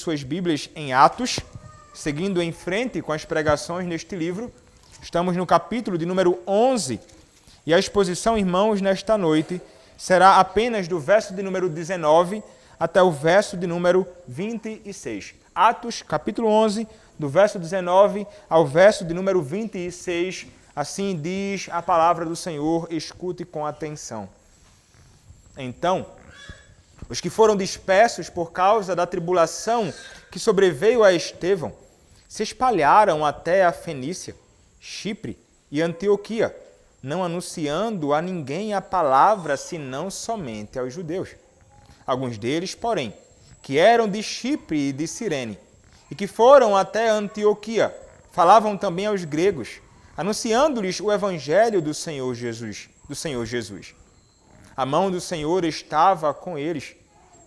suas Bíblias em Atos, seguindo em frente com as pregações neste livro. Estamos no capítulo de número 11 e a exposição, irmãos, nesta noite será apenas do verso de número 19 até o verso de número 26. Atos, capítulo 11, do verso 19 ao verso de número 26, assim diz a palavra do Senhor, escute com atenção. Então, os que foram dispersos por causa da tribulação que sobreveio a Estevão, se espalharam até a Fenícia, Chipre e Antioquia, não anunciando a ninguém a palavra, senão somente aos judeus. Alguns deles, porém, que eram de Chipre e de Cirene, e que foram até Antioquia, falavam também aos gregos, anunciando-lhes o evangelho do Senhor Jesus. A mão do Senhor estava com eles,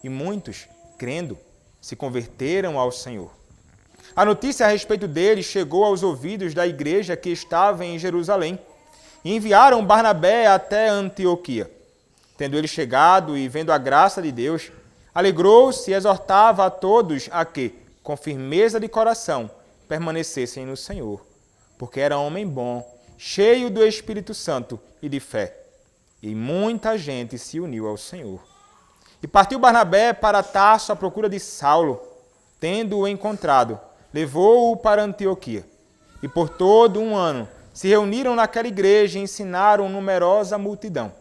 e muitos, crendo, se converteram ao Senhor. A notícia a respeito deles chegou aos ouvidos da igreja que estava em Jerusalém, e enviaram Barnabé até Antioquia. Tendo ele chegado e vendo a graça de Deus, alegrou-se e exortava a todos a que, com firmeza de coração, permanecessem no Senhor, porque era homem bom, cheio do Espírito Santo e de fé. E muita gente se uniu ao Senhor. E partiu Barnabé para Tarso à procura de Saulo. Tendo-o encontrado, levou-o para Antioquia. E por todo um ano se reuniram naquela igreja e ensinaram numerosa multidão.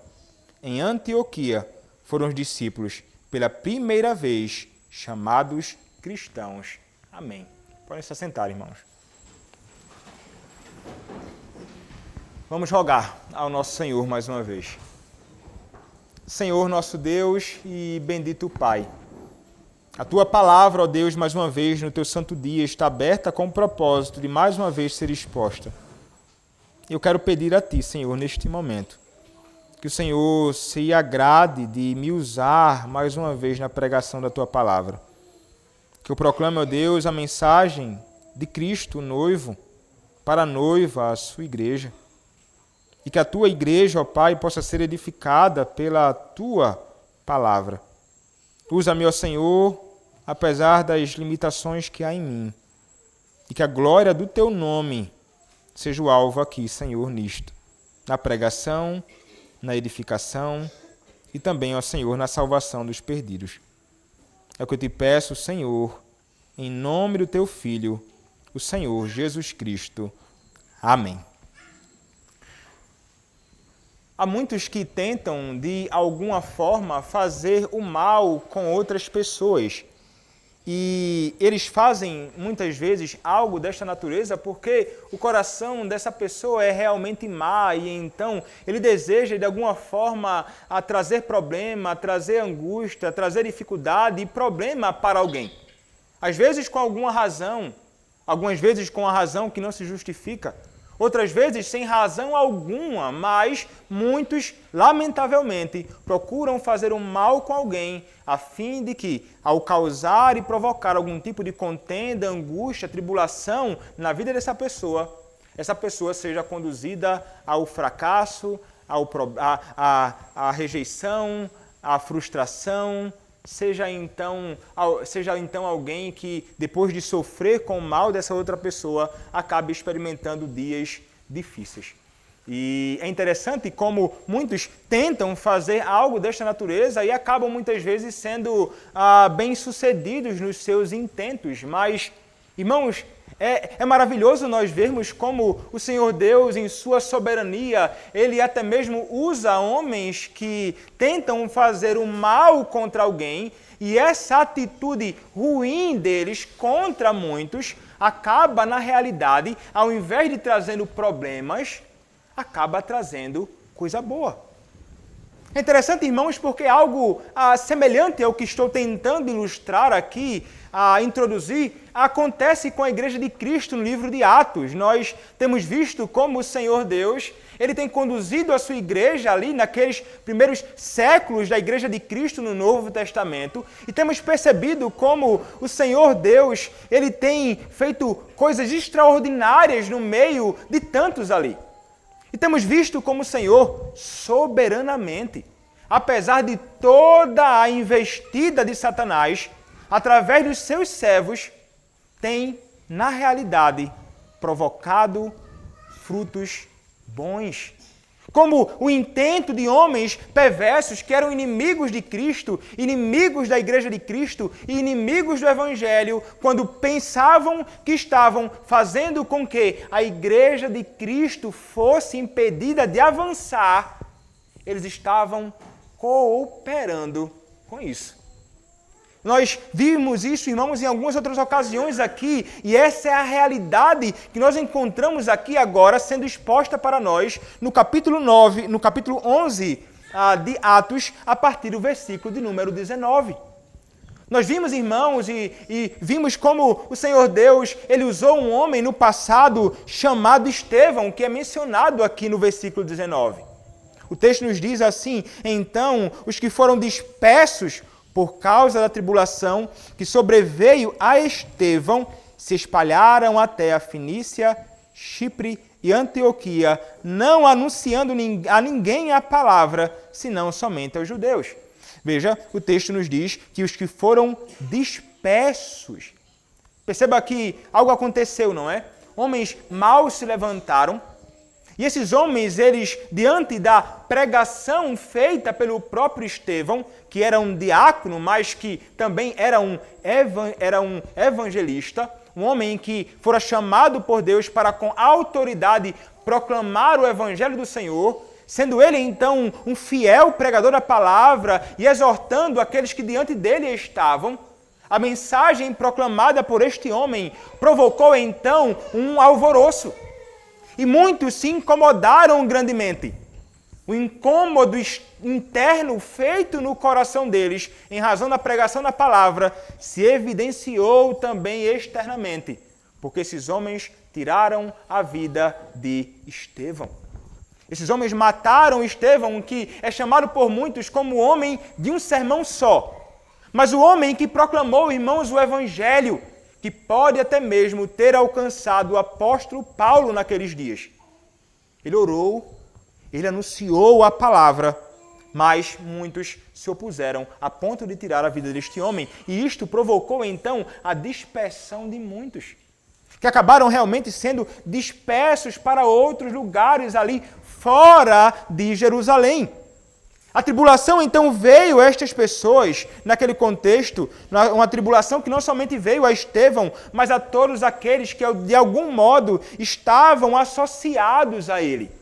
Em Antioquia foram os discípulos, pela primeira vez, chamados cristãos. Amém. Podem se assentar, irmãos. Vamos rogar ao nosso Senhor mais uma vez. Senhor nosso Deus e bendito Pai, a Tua palavra, ó Deus, mais uma vez no Teu santo dia está aberta com o propósito de mais uma vez ser exposta. Eu quero pedir a Ti, Senhor, neste momento, que o Senhor se agrade de me usar mais uma vez na pregação da Tua palavra. Que eu proclame, ó Deus, a mensagem de Cristo, o noivo, para a noiva, a Sua igreja. E que a Tua igreja, ó Pai, possa ser edificada pela Tua palavra. Usa-me, ó Senhor, apesar das limitações que há em mim. E que a glória do Teu nome seja o alvo aqui, Senhor, nisto. Na pregação, na edificação e também, ó Senhor, na salvação dos perdidos. É o que eu te peço, Senhor, em nome do Teu Filho, o Senhor Jesus Cristo. Amém. Há muitos que tentam, de alguma forma, fazer o mal com outras pessoas. E eles fazem, muitas vezes, algo desta natureza porque o coração dessa pessoa é realmente má e então ele deseja, de alguma forma, a trazer problema, a trazer angústia, a trazer dificuldade e problema para alguém. Às vezes com alguma razão, algumas vezes com a razão que não se justifica, outras vezes sem razão alguma, mas muitos, lamentavelmente, procuram fazer o mal com alguém a fim de que, ao causar e provocar algum tipo de contenda, angústia, tribulação na vida dessa pessoa, essa pessoa seja conduzida ao fracasso, à rejeição, à frustração, seja então alguém que, depois de sofrer com o mal dessa outra pessoa, acabe experimentando dias difíceis. E é interessante como muitos tentam fazer algo desta natureza e acabam muitas vezes sendo bem-sucedidos nos seus intentos. Mas, irmãos, é maravilhoso nós vermos como o Senhor Deus, em sua soberania, Ele até mesmo usa homens que tentam fazer o mal contra alguém e essa atitude ruim deles contra muitos acaba, na realidade, ao invés de trazendo problemas, acaba trazendo coisa boa. É interessante, irmãos, porque algo semelhante ao que estou tentando ilustrar aqui, introduzir, acontece com a Igreja de Cristo no livro de Atos. Nós temos visto como o Senhor Deus, Ele tem conduzido a sua igreja ali naqueles primeiros séculos da Igreja de Cristo no Novo Testamento e temos percebido como o Senhor Deus, Ele tem feito coisas extraordinárias no meio de tantos ali. E temos visto como o Senhor, soberanamente, apesar de toda a investida de Satanás, através dos seus servos, tem, na realidade, provocado frutos bons. Como o intento de homens perversos que eram inimigos de Cristo, inimigos da Igreja de Cristo e inimigos do Evangelho, quando pensavam que estavam fazendo com que a Igreja de Cristo fosse impedida de avançar, eles estavam cooperando com isso. Nós vimos isso, irmãos, em algumas outras ocasiões aqui, e essa é a realidade que nós encontramos aqui agora sendo exposta para nós no capítulo 9, no capítulo 11 de Atos, a partir do versículo de número 19. Nós vimos, irmãos, e vimos como o Senhor Deus, ele usou um homem no passado chamado Estevão, que é mencionado aqui no versículo 19. O texto nos diz assim: então os que foram dispersos por causa da tribulação que sobreveio a Estevão, se espalharam até a Fenícia, Chipre e Antioquia, não anunciando a ninguém a palavra, senão somente aos judeus. Veja, o texto nos diz que os que foram dispersos. Perceba que algo aconteceu, não é? Homens maus se levantaram, e esses homens, eles, diante da pregação feita pelo próprio Estevão, que era um diácono, mas que também era um evangelista, um homem que fora chamado por Deus para com autoridade proclamar o evangelho do Senhor, sendo ele então um fiel pregador da palavra e exortando aqueles que diante dele estavam, a mensagem proclamada por este homem provocou então um alvoroço. E muitos se incomodaram grandemente. O incômodo interno feito no coração deles, em razão da pregação da palavra, se evidenciou também externamente, porque esses homens tiraram a vida de Estevão. Esses homens mataram Estevão, que é chamado por muitos como o homem de um sermão só. Mas o homem que proclamou, irmãos, o evangelho, que pode até mesmo ter alcançado o apóstolo Paulo naqueles dias. Ele orou, ele anunciou a palavra, mas muitos se opuseram a ponto de tirar a vida deste homem. E isto provocou então a dispersão de muitos, que acabaram realmente sendo dispersos para outros lugares ali fora de Jerusalém. A tribulação, então, veio a estas pessoas, naquele contexto, uma tribulação que não somente veio a Estevão, mas a todos aqueles que, de algum modo, estavam associados a ele.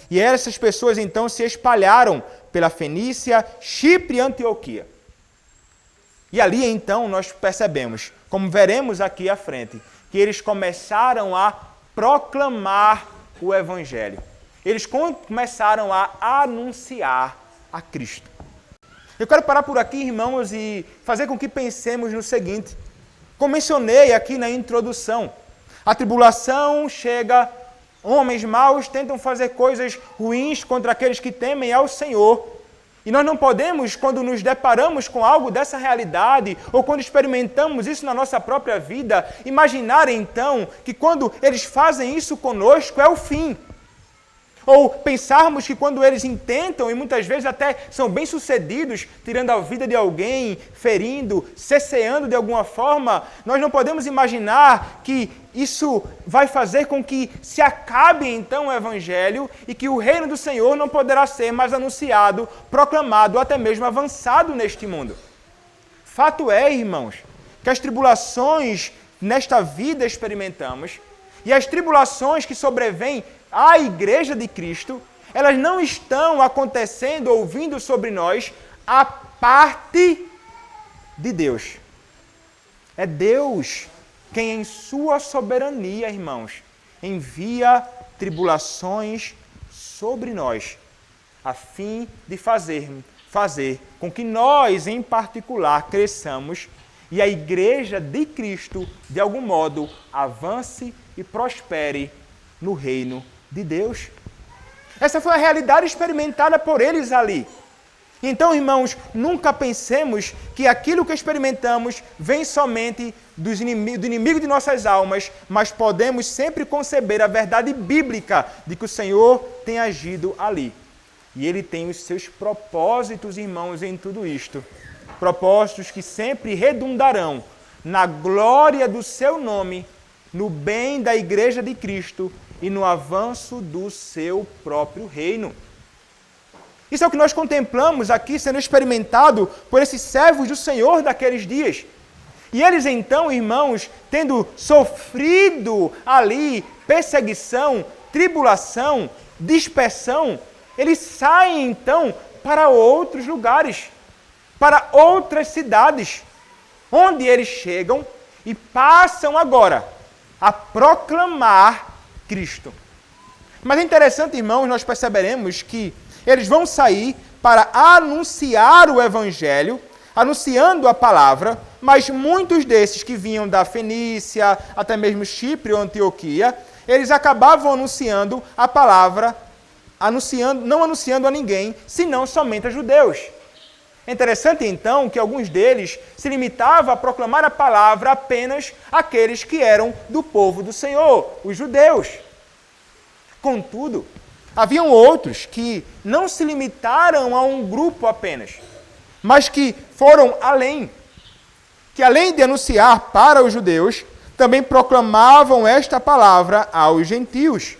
E essas pessoas, então, se espalharam pela Fenícia, Chipre e Antioquia. E ali, então, nós percebemos, como veremos aqui à frente, que eles começaram a proclamar o Evangelho. Eles começaram a anunciar a Cristo. Eu quero parar por aqui, irmãos, e fazer com que pensemos no seguinte. Como mencionei aqui na introdução, a tribulação chega, homens maus tentam fazer coisas ruins contra aqueles que temem ao Senhor. E nós não podemos, quando nos deparamos com algo dessa realidade, ou quando experimentamos isso na nossa própria vida, imaginar então que quando eles fazem isso conosco é o fim. Ou pensarmos que quando eles intentam, e muitas vezes até são bem-sucedidos, tirando a vida de alguém, ferindo, cesseando de alguma forma, nós não podemos imaginar que isso vai fazer com que se acabe então o Evangelho e que o reino do Senhor não poderá ser mais anunciado, proclamado, ou até mesmo avançado neste mundo. Fato é, irmãos, que as tribulações nesta vida experimentamos, e as tribulações que sobrevêm à Igreja de Cristo, elas não estão acontecendo ou vindo sobre nós a parte de Deus. É Deus quem, em sua soberania, irmãos, envia tribulações sobre nós, a fim de fazer com que nós, em particular, cresçamos e a Igreja de Cristo, de algum modo, avance e prospere no reino de Deus. Essa foi a realidade experimentada por eles ali. Então, irmãos, nunca pensemos que aquilo que experimentamos vem somente do inimigo de nossas almas, mas podemos sempre conceber a verdade bíblica de que o Senhor tem agido ali. E Ele tem os seus propósitos, irmãos, em tudo isto. propósitos que sempre redundarão na glória do seu nome, no bem da Igreja de Cristo e no avanço do seu próprio reino. Isso é o que nós contemplamos aqui sendo experimentado por esses servos do Senhor daqueles dias. E eles então, irmãos, tendo sofrido ali perseguição, tribulação, dispersão, eles saem então para outros lugares, para outras cidades, onde eles chegam e passam agora a proclamar Cristo. Mas é interessante, irmãos, nós perceberemos que eles vão sair para anunciar o Evangelho, anunciando a palavra, mas muitos desses que vinham da Fenícia, até mesmo Chipre ou Antioquia, eles acabavam anunciando a palavra, não anunciando a ninguém, senão somente a judeus. É interessante, então, que alguns deles se limitavam a proclamar a palavra apenas àqueles que eram do povo do Senhor, os judeus. Contudo, haviam outros que não se limitaram a um grupo apenas, mas que foram além, que além de anunciar para os judeus, também proclamavam esta palavra aos gentios.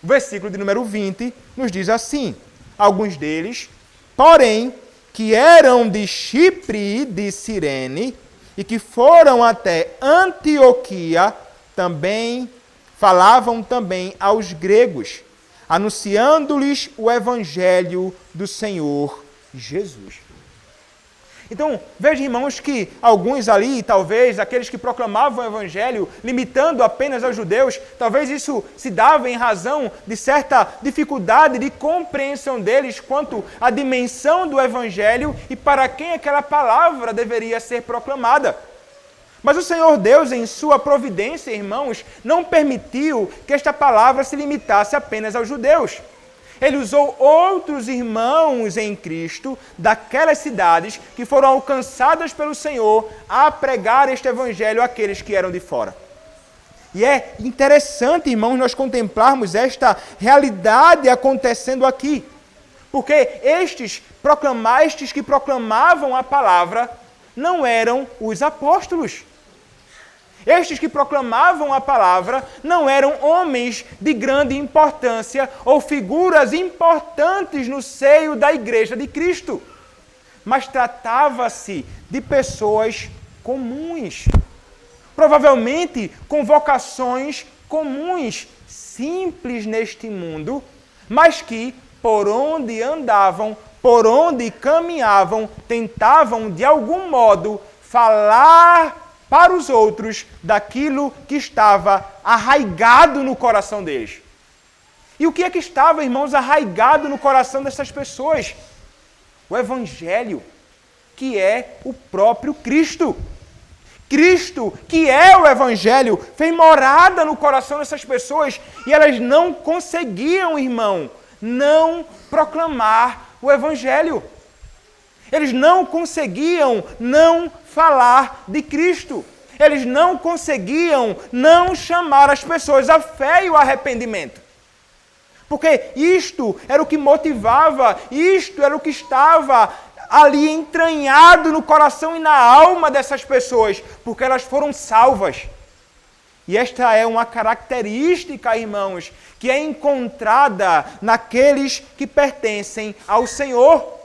O versículo de número 20 nos diz assim: alguns deles, porém, que eram de Chipre e de Cirene, e que foram até Antioquia, também falavam também aos gregos, anunciando-lhes o Evangelho do Senhor Jesus. Então, veja, irmãos, que alguns ali, talvez, aqueles que proclamavam o Evangelho, limitando apenas aos judeus, talvez isso se dava em razão de certa dificuldade de compreensão deles quanto à dimensão do Evangelho e para quem aquela palavra deveria ser proclamada. Mas o Senhor Deus, em sua providência, irmãos, não permitiu que esta palavra se limitasse apenas aos judeus. Ele usou outros irmãos em Cristo daquelas cidades que foram alcançadas pelo Senhor a pregar este Evangelho àqueles que eram de fora. E é interessante, irmãos, nós contemplarmos esta realidade acontecendo aqui. Porque estes que proclamavam a palavra não eram os apóstolos. Estes que proclamavam a palavra não eram homens de grande importância ou figuras importantes no seio da Igreja de Cristo, mas tratava-se de pessoas comuns, provavelmente com vocações comuns, simples neste mundo, mas que, por onde andavam, por onde caminhavam, tentavam de algum modo falar para os outros daquilo que estava arraigado no coração deles. E o que é que estava, irmãos, arraigado no coração dessas pessoas? O Evangelho, que é o próprio Cristo. Cristo, que é o Evangelho, fez morada no coração dessas pessoas e elas não conseguiam, irmão, não proclamar o Evangelho. Eles não conseguiam não falar de Cristo. Eles não conseguiam não chamar as pessoas à fé e ao arrependimento. Porque isto era o que motivava, isto era o que estava ali entranhado no coração e na alma dessas pessoas, porque elas foram salvas. E esta é uma característica, irmãos, que é encontrada naqueles que pertencem ao Senhor.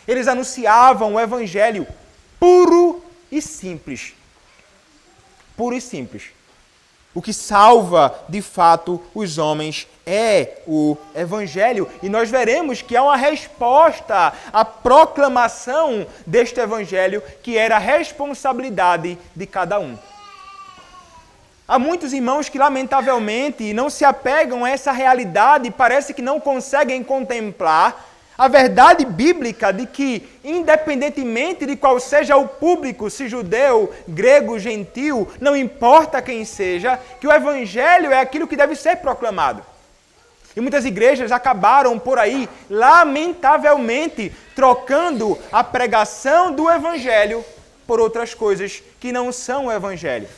Eles anunciavam o Evangelho puro e simples. Puro e simples. O que salva, de fato, os homens é o Evangelho. E nós veremos que há uma resposta à proclamação deste Evangelho, que era a responsabilidade de cada um. Há muitos irmãos que, lamentavelmente, não se apegam a essa realidade e parece que não conseguem contemplar a verdade bíblica de que, independentemente de qual seja o público, se judeu, grego, gentil, não importa quem seja, que o Evangelho é aquilo que deve ser proclamado. E muitas igrejas acabaram por aí, lamentavelmente, trocando a pregação do Evangelho por outras coisas que não são o Evangelho.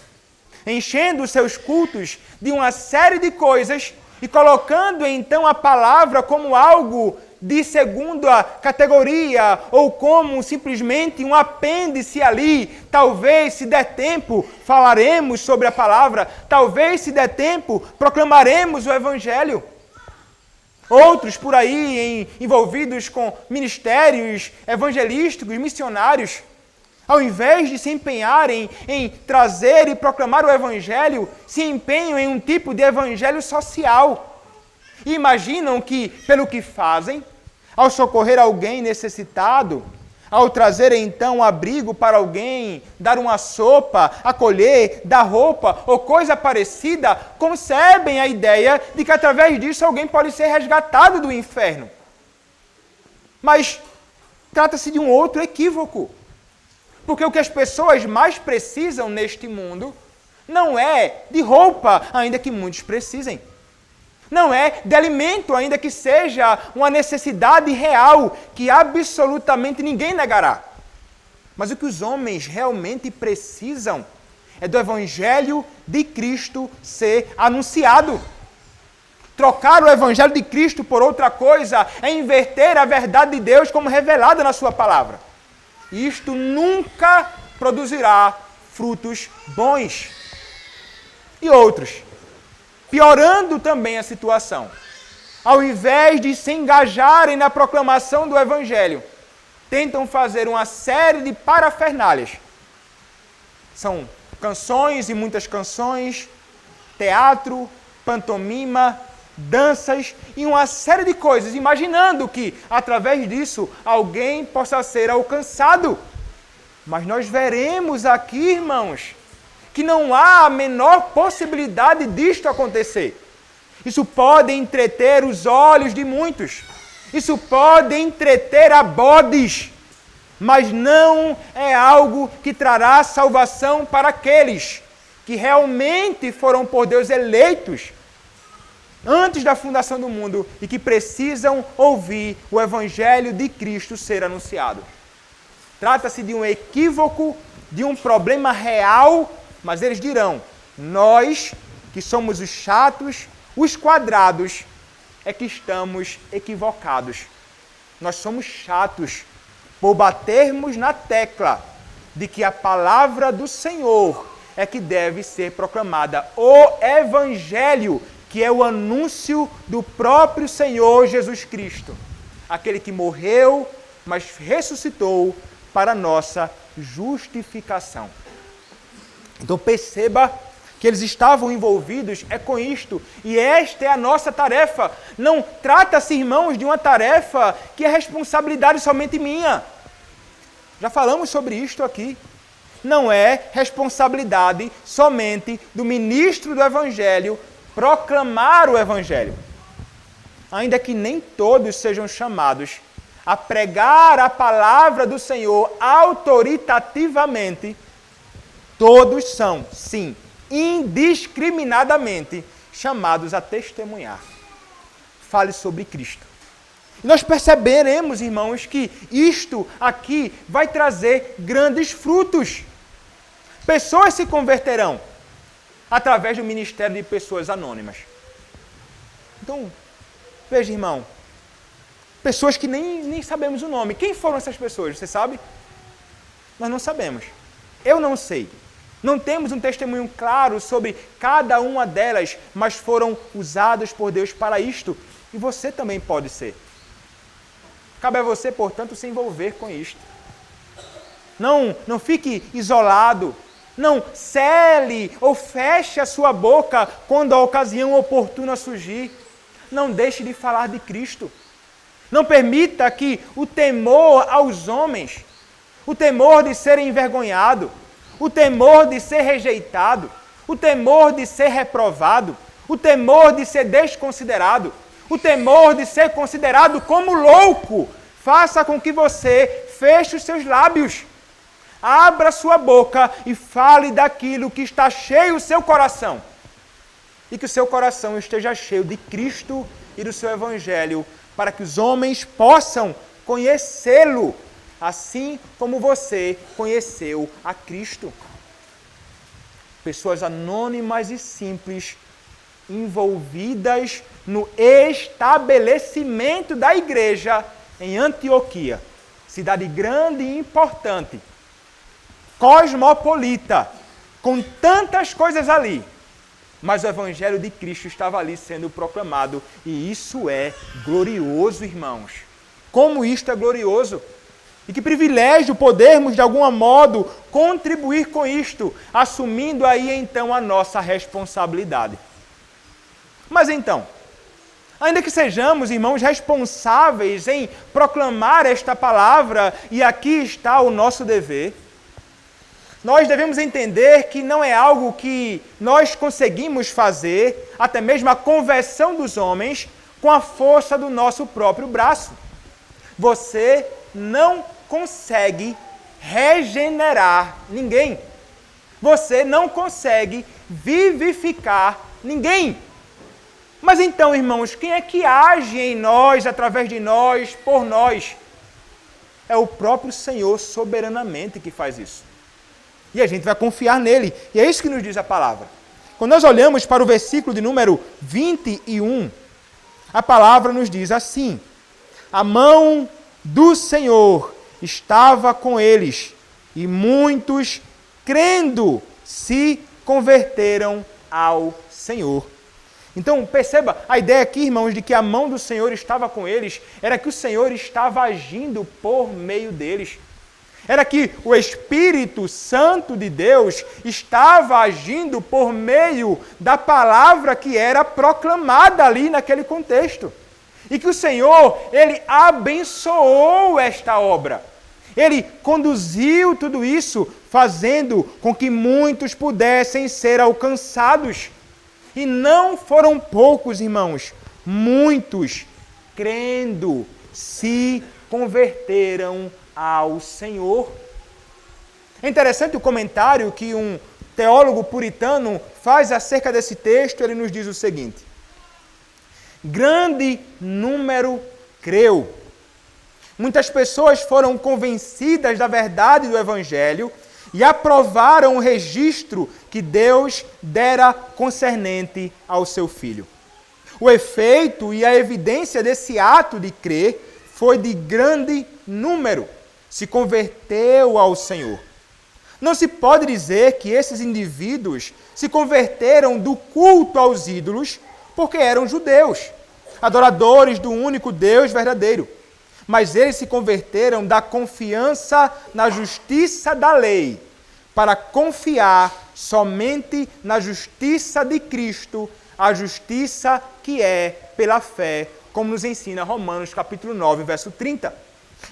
Enchendo os seus cultos de uma série de coisas e colocando então a palavra como algo de segunda categoria ou como simplesmente um apêndice ali. Talvez, se der tempo, falaremos sobre a palavra. Talvez, se der tempo, proclamaremos o Evangelho. Outros por aí envolvidos com ministérios evangelísticos, missionários, ao invés de se empenharem em trazer e proclamar o Evangelho, se empenham em um tipo de evangelho social. E imaginam que, pelo que fazem, ao socorrer alguém necessitado, ao trazer então um abrigo para alguém, dar uma sopa, acolher, dar roupa ou coisa parecida, concebem a ideia de que através disso alguém pode ser resgatado do inferno. Mas trata-se de um outro equívoco. Porque o que as pessoas mais precisam neste mundo não é de roupa, ainda que muitos precisem. Não é de alimento, ainda que seja uma necessidade real, que absolutamente ninguém negará. Mas o que os homens realmente precisam é do Evangelho de Cristo ser anunciado. Trocar o Evangelho de Cristo por outra coisa é inverter a verdade de Deus como revelada na sua palavra. E isto nunca produzirá frutos bons. E outros, piorando também a situação, ao invés de se engajarem na proclamação do Evangelho, tentam fazer uma série de parafernálias. São canções e muitas canções, teatro, pantomima, danças e uma série de coisas, imaginando que, através disso, alguém possa ser alcançado. Mas nós veremos aqui, irmãos, que não há a menor possibilidade disto acontecer. Isso pode entreter os olhos de muitos. Isso pode entreter a bodes. Mas não é algo que trará salvação para aqueles que realmente foram por Deus eleitos antes da fundação do mundo e que precisam ouvir o Evangelho de Cristo ser anunciado. Trata-se de um equívoco, de um problema real, mas eles dirão, nós que somos os chatos, os quadrados, é que estamos equivocados. Nós somos chatos por batermos na tecla de que a palavra do Senhor é que deve ser proclamada. O Evangelho, que é o anúncio do próprio Senhor Jesus Cristo. Aquele que morreu, mas ressuscitou para a nossa justificação. Então perceba que eles estavam envolvidos com isto. E esta é a nossa tarefa. Não trata-se, irmãos, de uma tarefa que é responsabilidade somente minha. Já falamos sobre isto aqui. Não é responsabilidade somente do ministro do Evangelho proclamar o Evangelho. Ainda que nem todos sejam chamados a pregar a palavra do Senhor autoritativamente, todos são, sim, indiscriminadamente chamados a testemunhar. Fale sobre Cristo. Nós perceberemos, irmãos, que isto aqui vai trazer grandes frutos. Pessoas se converterão através do ministério de pessoas anônimas. Então, veja, irmão, pessoas que nem sabemos o nome. Quem foram essas pessoas? Você sabe? Nós não sabemos. Eu não sei. Não temos um testemunho claro sobre cada uma delas, mas foram usadas por Deus para isto. E você também pode ser. Cabe a você, portanto, se envolver com isto. Não fique isolado. Não cele ou feche a sua boca quando a ocasião oportuna surgir. Não deixe de falar de Cristo. Não permita que o temor aos homens, o temor de ser envergonhado, o temor de ser rejeitado, o temor de ser reprovado, o temor de ser desconsiderado, o temor de ser considerado como louco, faça com que você feche os seus lábios. Abra sua boca e fale daquilo que está cheio o seu coração. E que o seu coração esteja cheio de Cristo e do seu Evangelho, para que os homens possam conhecê-lo, assim como você conheceu a Cristo. Pessoas anônimas e simples, envolvidas no estabelecimento da igreja em Antioquia, cidade grande e importante, cosmopolita, com tantas coisas ali. Mas o Evangelho de Cristo estava ali sendo proclamado, e isso é glorioso, irmãos. Como isto é glorioso! E que privilégio podermos, de algum modo, contribuir com isto, assumindo aí então a nossa responsabilidade. Mas então, ainda que sejamos, irmãos, responsáveis em proclamar esta palavra, e aqui está o nosso dever, nós devemos entender que não é algo que nós conseguimos fazer, até mesmo a conversão dos homens, com a força do nosso próprio braço. Você não consegue regenerar ninguém. Você não consegue vivificar ninguém. Mas então, irmãos, quem é que age em nós, através de nós, por nós? É o próprio Senhor soberanamente que faz isso. E a gente vai confiar nele. E é isso que nos diz a palavra. Quando nós olhamos para o versículo de número 21, a palavra nos diz assim: a mão do Senhor estava com eles, e muitos, crendo, se converteram ao Senhor. Então, perceba, a ideia aqui, irmãos, de que a mão do Senhor estava com eles, era que o Senhor estava agindo por meio deles. Era que o Espírito Santo de Deus estava agindo por meio da palavra que era proclamada ali naquele contexto. E que o Senhor, Ele abençoou esta obra. Ele conduziu tudo isso, fazendo com que muitos pudessem ser alcançados. E não foram poucos, irmãos, muitos, crendo, se converteram ao Senhor. É interessante o comentário que um teólogo puritano faz acerca desse texto. Ele nos diz o seguinte: grande número creu. Muitas pessoas foram convencidas da verdade do Evangelho e aprovaram o registro que Deus dera concernente ao seu Filho. O efeito e a evidência desse ato de crer foi de grande número. Se converteu ao Senhor. Não se pode dizer que esses indivíduos se converteram do culto aos ídolos porque eram judeus, adoradores do único Deus verdadeiro. Mas eles se converteram da confiança na justiça da lei para confiar somente na justiça de Cristo, a justiça que é pela fé, como nos ensina Romanos capítulo 9, verso 30.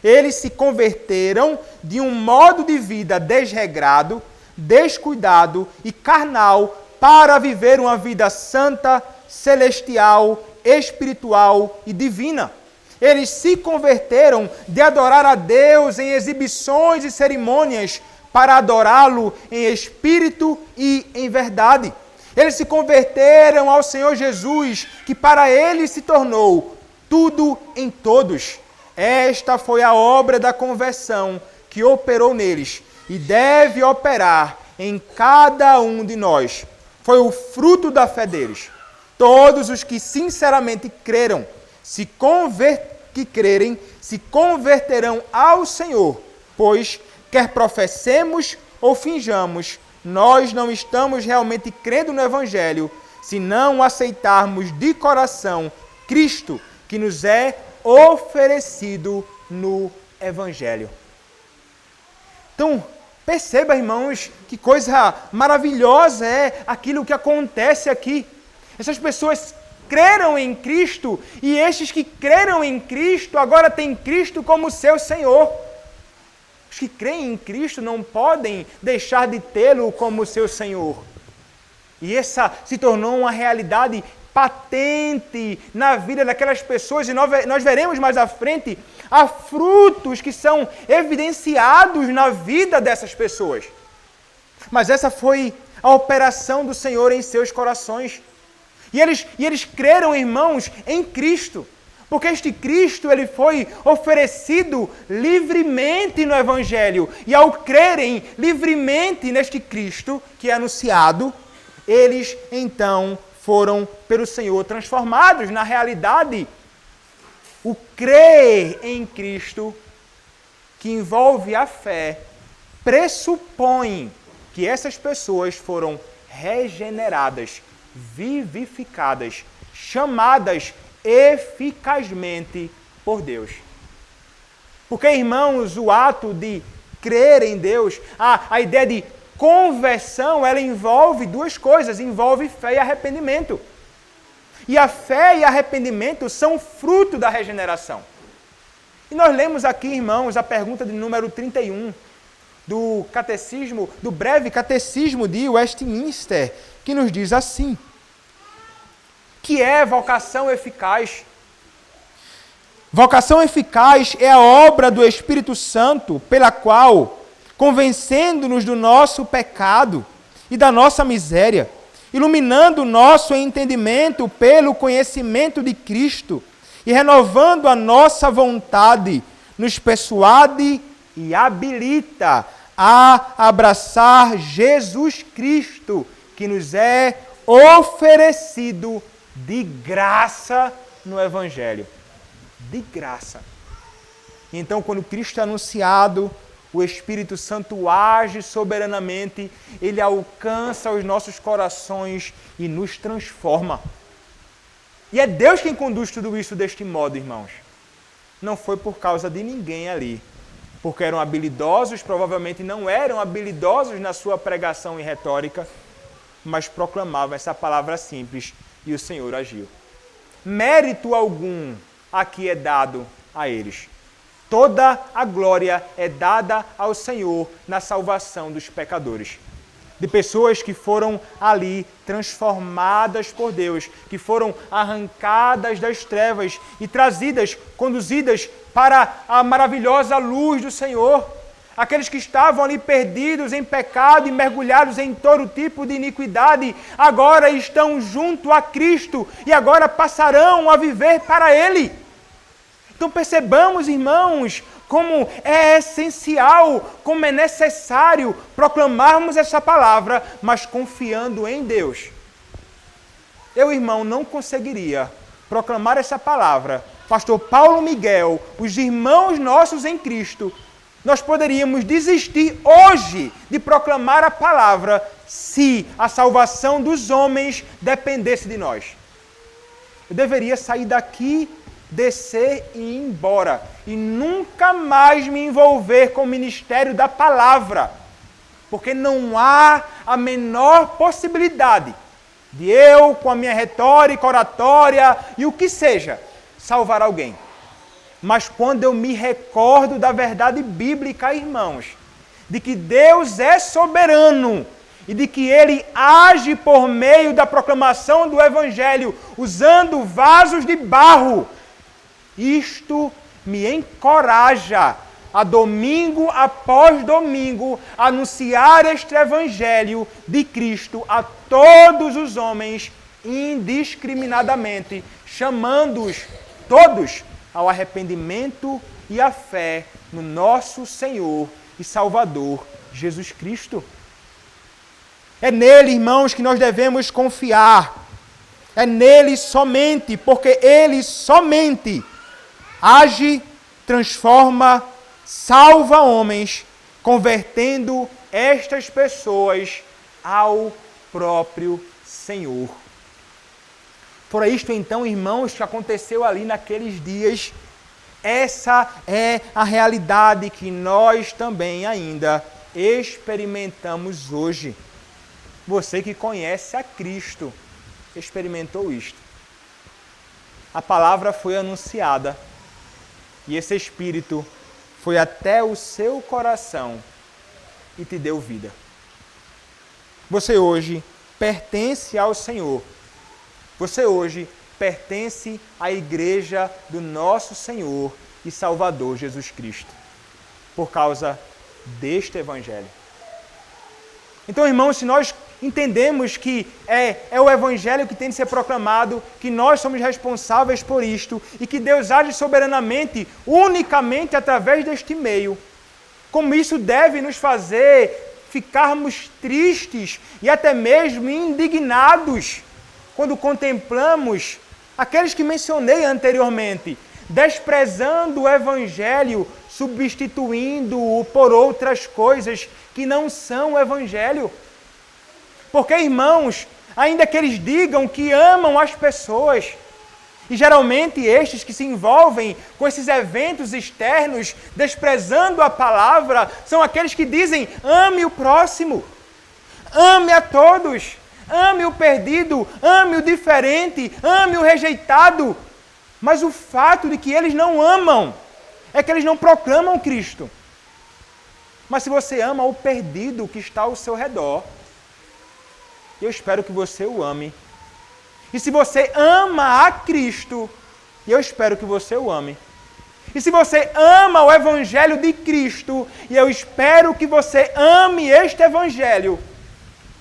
Eles se converteram de um modo de vida desregrado, descuidado e carnal para viver uma vida santa, celestial, espiritual e divina. Eles se converteram de adorar a Deus em exibições e cerimônias para adorá-lo em espírito e em verdade. Eles se converteram ao Senhor Jesus, que para eles se tornou tudo em todos. Esta foi a obra da conversão que operou neles e deve operar em cada um de nós. Foi o fruto da fé deles. Todos os que sinceramente creram, se converterão ao Senhor, pois, quer professemos ou finjamos, nós não estamos realmente crendo no Evangelho, se não aceitarmos de coração Cristo, que nos é oferecido no Evangelho. Então, perceba, irmãos, que coisa maravilhosa é aquilo que acontece aqui. Essas pessoas creram em Cristo, e estes que creram em Cristo agora têm Cristo como seu Senhor. Os que creem em Cristo não podem deixar de tê-lo como seu Senhor. E essa se tornou uma realidade patente na vida daquelas pessoas, e nós veremos mais à frente, há frutos que são evidenciados na vida dessas pessoas. Mas essa foi a operação do Senhor em seus corações. E eles creram, irmãos, em Cristo. Porque este Cristo, ele foi oferecido livremente no Evangelho. E ao crerem livremente neste Cristo que é anunciado, eles então foram pelo Senhor transformados. Na realidade, o crer em Cristo, que envolve a fé, pressupõe que essas pessoas foram regeneradas, vivificadas, chamadas eficazmente por Deus. Porque, irmãos, o ato de crer em Deus, a ideia de conversão, ela envolve duas coisas, envolve fé e arrependimento. E a fé e arrependimento são fruto da regeneração. E nós lemos aqui, irmãos, a pergunta de número 31 do catecismo, do breve catecismo de Westminster, que nos diz assim: que é vocação eficaz? Vocação eficaz é a obra do Espírito Santo pela qual, convencendo-nos do nosso pecado e da nossa miséria, iluminando o nosso entendimento pelo conhecimento de Cristo e renovando a nossa vontade, nos persuade e habilita a abraçar Jesus Cristo, que nos é oferecido de graça no Evangelho. De graça. Então, quando Cristo é anunciado, o Espírito Santo age soberanamente, ele alcança os nossos corações e nos transforma. E é Deus quem conduz tudo isso deste modo, irmãos. Não foi por causa de ninguém ali, porque eram habilidosos, provavelmente não eram habilidosos na sua pregação e retórica, mas proclamavam essa palavra simples e o Senhor agiu. Mérito algum aqui é dado a eles. Toda a glória é dada ao Senhor na salvação dos pecadores. De pessoas que foram ali transformadas por Deus, que foram arrancadas das trevas e trazidas, conduzidas para a maravilhosa luz do Senhor. Aqueles que estavam ali perdidos em pecado e mergulhados em todo tipo de iniquidade, agora estão junto a Cristo e agora passarão a viver para Ele. Então percebamos, irmãos, como é essencial, como é necessário proclamarmos essa palavra, mas confiando em Deus. Eu, irmão, não conseguiria proclamar essa palavra. Pastor Paulo Miguel, os irmãos nossos em Cristo, nós poderíamos desistir hoje de proclamar a palavra se a salvação dos homens dependesse de nós. Eu deveria sair daqui, descer e ir embora. E nunca mais me envolver com o ministério da palavra. Porque não há a menor possibilidade de eu, com a minha retórica, oratória e o que seja, salvar alguém. Mas quando eu me recordo da verdade bíblica, irmãos, de que Deus é soberano e de que Ele age por meio da proclamação do Evangelho, usando vasos de barro, isto me encoraja a domingo após domingo anunciar este Evangelho de Cristo a todos os homens indiscriminadamente, chamando-os todos ao arrependimento e à fé no nosso Senhor e Salvador Jesus Cristo. É nele, irmãos, que nós devemos confiar. É nele somente, porque Ele somente age, transforma, salva homens, convertendo estas pessoas ao próprio Senhor. Por isto, então, irmãos, que aconteceu ali naqueles dias, essa é a realidade que nós também ainda experimentamos hoje. Você que conhece a Cristo, experimentou isto. A palavra foi anunciada e esse Espírito foi até o seu coração e te deu vida. Você hoje pertence ao Senhor. Você hoje pertence à igreja do nosso Senhor e Salvador Jesus Cristo, por causa deste Evangelho. Então, irmãos, se nós entendemos que é o Evangelho que tem de ser proclamado, que nós somos responsáveis por isto e que Deus age soberanamente, unicamente através deste meio, como isso deve nos fazer ficarmos tristes e até mesmo indignados quando contemplamos aqueles que mencionei anteriormente, desprezando o Evangelho, substituindo-o por outras coisas que não são o Evangelho. Porque, irmãos, ainda que eles digam que amam as pessoas, e geralmente estes que se envolvem com esses eventos externos, desprezando a palavra, são aqueles que dizem: ame o próximo, ame a todos, ame o perdido, ame o diferente, ame o rejeitado. Mas o fato de que eles não amam é que eles não proclamam Cristo. Mas se você ama o perdido que está ao seu redor, eu espero que você o ame. E se você ama a Cristo, eu espero que você o ame. E se você ama o Evangelho de Cristo, e eu espero que você ame este Evangelho,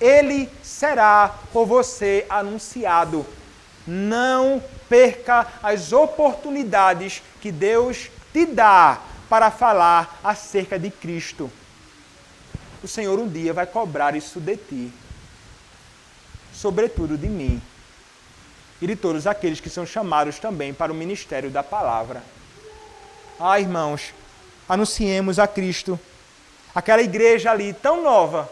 ele será por você anunciado. Não perca as oportunidades que Deus te dá para falar acerca de Cristo. O Senhor um dia vai cobrar isso de ti, sobretudo de mim, e de todos aqueles que são chamados também para o ministério da palavra. Ah, irmãos, anunciemos a Cristo. Aquela igreja ali tão nova,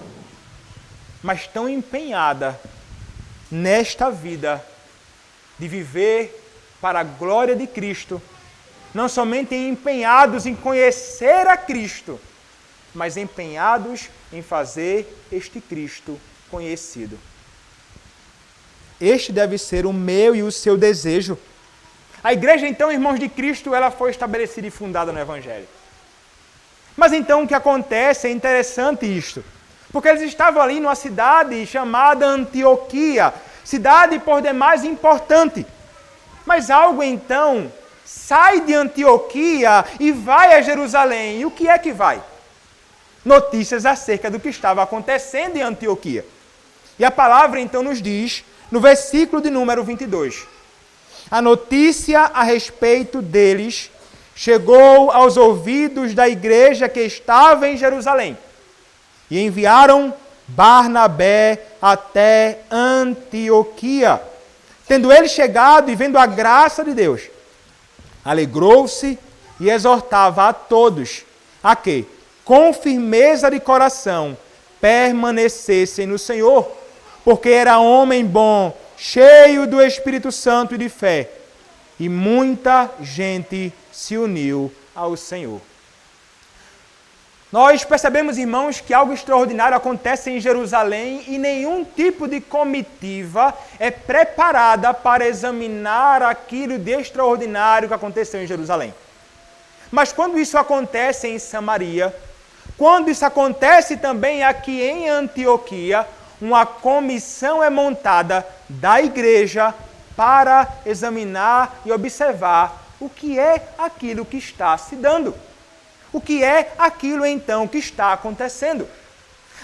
mas tão empenhada nesta vida de viver para a glória de Cristo, não somente empenhados em conhecer a Cristo, mas empenhados em fazer este Cristo conhecido. Este deve ser o meu e o seu desejo. A igreja, então, irmãos de Cristo, ela foi estabelecida e fundada no Evangelho. Mas então o que acontece, é interessante isto, porque eles estavam ali numa cidade chamada Antioquia, cidade por demais importante. Mas algo então sai de Antioquia e vai a Jerusalém. E o que é que vai? Notícias acerca do que estava acontecendo em Antioquia. E a palavra então nos diz, no versículo de número 22, a notícia a respeito deles chegou aos ouvidos da igreja que estava em Jerusalém. E enviaram Barnabé até Antioquia. Tendo ele chegado e vendo a graça de Deus, alegrou-se e exortava a todos a que, com firmeza de coração, permanecessem no Senhor, porque era homem bom, cheio do Espírito Santo e de fé, e muita gente se uniu ao Senhor. Nós percebemos, irmãos, que algo extraordinário acontece em Jerusalém e nenhum tipo de comitiva é preparada para examinar aquilo de extraordinário que aconteceu em Jerusalém. Mas quando isso acontece em Samaria, quando isso acontece também aqui em Antioquia, uma comissão é montada da igreja para examinar e observar o que é aquilo que está se dando. O que é aquilo então que está acontecendo?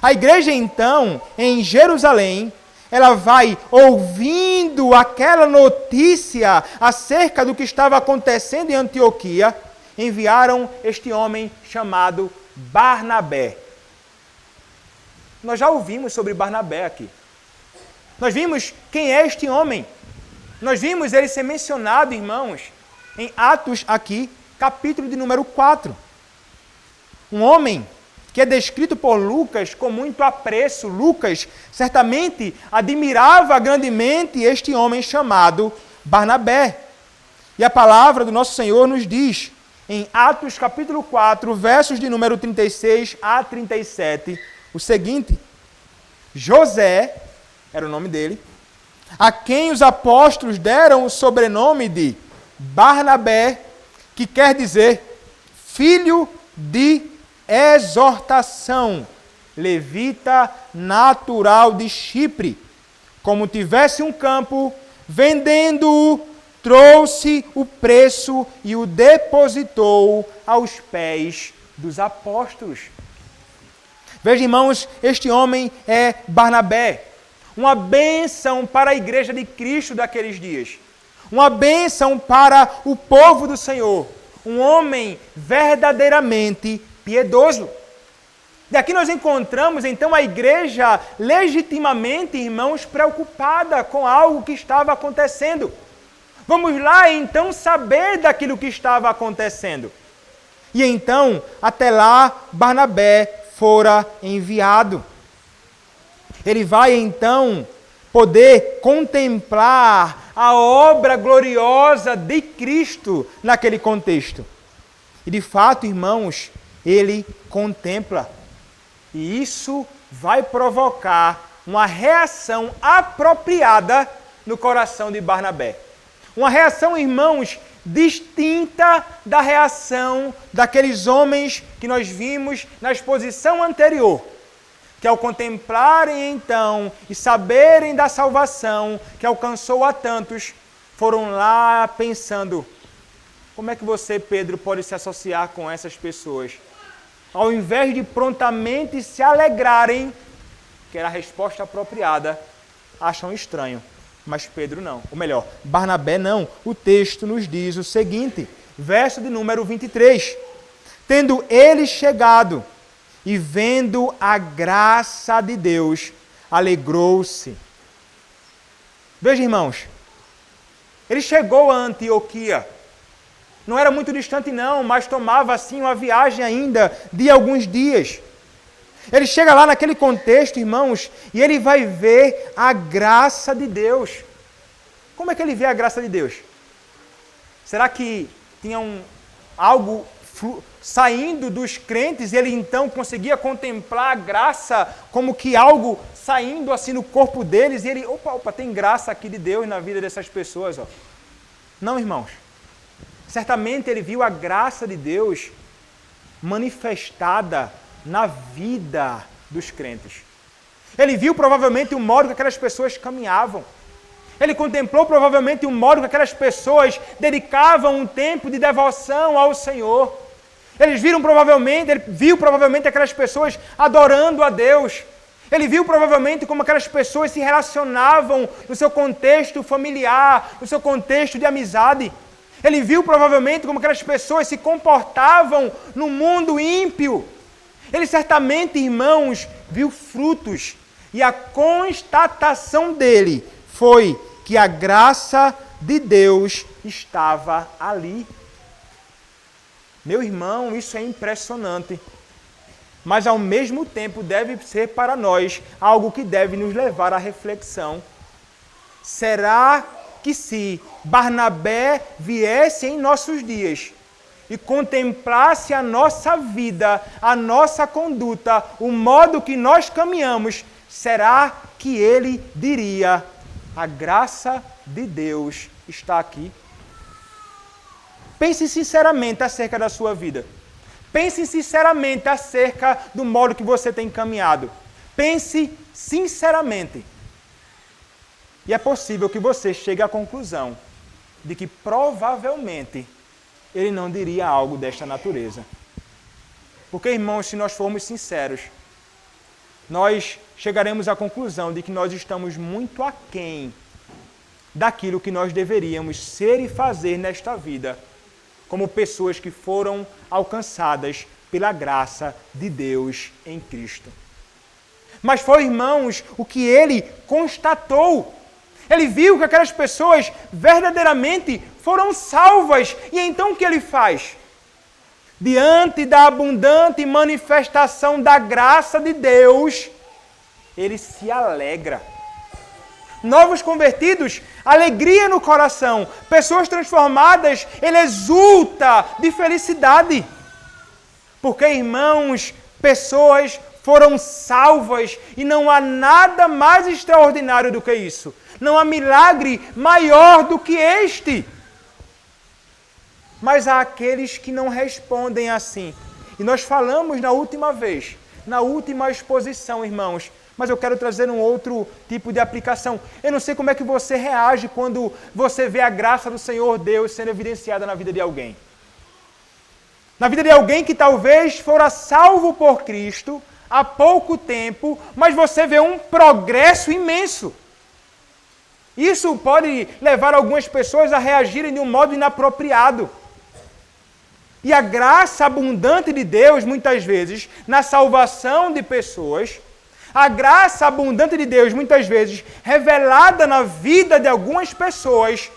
A igreja então, em Jerusalém, ela vai ouvindo aquela notícia acerca do que estava acontecendo em Antioquia, enviaram este homem chamado Barnabé. Nós já ouvimos sobre Barnabé aqui. Nós vimos quem é este homem. Nós vimos ele ser mencionado, irmãos, em Atos aqui, capítulo de número 4. Um homem que é descrito por Lucas com muito apreço. Lucas certamente admirava grandemente este homem chamado Barnabé. E a palavra do nosso Senhor nos diz, em Atos capítulo 4, versos de número 36 a 37, o seguinte: José, era o nome dele, a quem os apóstolos deram o sobrenome de Barnabé, que quer dizer filho de exortação, levita natural de Chipre, como tivesse um campo, vendendo-o, trouxe o preço e o depositou aos pés dos apóstolos. Veja, irmãos, este homem é Barnabé, uma bênção para a igreja de Cristo daqueles dias, uma bênção para o povo do Senhor, um homem verdadeiramente piedoso. E aqui nós encontramos, então, a igreja legitimamente, irmãos, preocupada com algo que estava acontecendo. Vamos lá, então, saber daquilo que estava acontecendo. E então, até lá, Barnabé fora enviado. Ele vai, então, poder contemplar a obra gloriosa de Cristo naquele contexto. E, de fato, irmãos, ele contempla. E isso vai provocar uma reação apropriada no coração de Barnabé. Uma reação, irmãos, distinta da reação daqueles homens que nós vimos na exposição anterior, que ao contemplarem então e saberem da salvação que alcançou a tantos, foram lá pensando: como é que você, Pedro, pode se associar com essas pessoas? Ao invés de prontamente se alegrarem, que era a resposta apropriada, acham estranho. Mas Pedro não. Ou melhor, Barnabé não. O texto nos diz o seguinte, verso de número 23. Tendo ele chegado e vendo a graça de Deus, alegrou-se. Veja, irmãos, ele chegou a Antioquia. Não era muito distante não, mas tomava assim uma viagem ainda de alguns dias. Ele chega lá naquele contexto, irmãos, e ele vai ver a graça de Deus. Como é que ele vê a graça de Deus? Será que tinha algo saindo dos crentes e ele então conseguia contemplar a graça como que algo saindo assim no corpo deles e ele, opa, tem graça aqui de Deus na vida dessas pessoas, ó. Não, irmãos. Certamente ele viu a graça de Deus manifestada na vida dos crentes. Ele viu provavelmente o modo que aquelas pessoas caminhavam. Ele contemplou provavelmente o modo que aquelas pessoas dedicavam um tempo de devoção ao Senhor. Ele viu provavelmente aquelas pessoas adorando a Deus. Ele viu provavelmente como aquelas pessoas se relacionavam no seu contexto familiar, no seu contexto de amizade. Ele viu provavelmente como aquelas pessoas se comportavam no mundo ímpio. Ele certamente, irmãos, viu frutos. E a constatação dele foi que a graça de Deus estava ali. Meu irmão, isso é impressionante. Mas ao mesmo tempo deve ser para nós algo que deve nos levar à reflexão. Será que se Barnabé viesse em nossos dias e contemplasse a nossa vida, a nossa conduta, o modo que nós caminhamos, será que ele diria: a graça de Deus está aqui? Pense sinceramente acerca da sua vida. Pense sinceramente acerca do modo que você tem caminhado. Pense sinceramente. E é possível que você chegue à conclusão de que provavelmente ele não diria algo desta natureza. Porque, irmãos, se nós formos sinceros, nós chegaremos à conclusão de que nós estamos muito aquém daquilo que nós deveríamos ser e fazer nesta vida, como pessoas que foram alcançadas pela graça de Deus em Cristo. Mas foi, irmãos, o que ele constatou. Ele viu que aquelas pessoas verdadeiramente foram salvas. E então o que ele faz? Diante da abundante manifestação da graça de Deus, ele se alegra. Novos convertidos, alegria no coração. Pessoas transformadas, ele exulta de felicidade. Porque, irmãos, pessoas foram salvas e não há nada mais extraordinário do que isso. Não há milagre maior do que este. Mas há aqueles que não respondem assim. E nós falamos na última vez, na última exposição, irmãos, mas eu quero trazer um outro tipo de aplicação. Eu não sei como é que você reage quando você vê a graça do Senhor Deus sendo evidenciada na vida de alguém. Na vida de alguém que talvez fora salvo por Cristo há pouco tempo, mas você vê um progresso imenso. Isso pode levar algumas pessoas a reagirem de um modo inapropriado. E a graça abundante de Deus, muitas vezes, na salvação de pessoas, a graça abundante de Deus, muitas vezes, revelada na vida de algumas pessoas,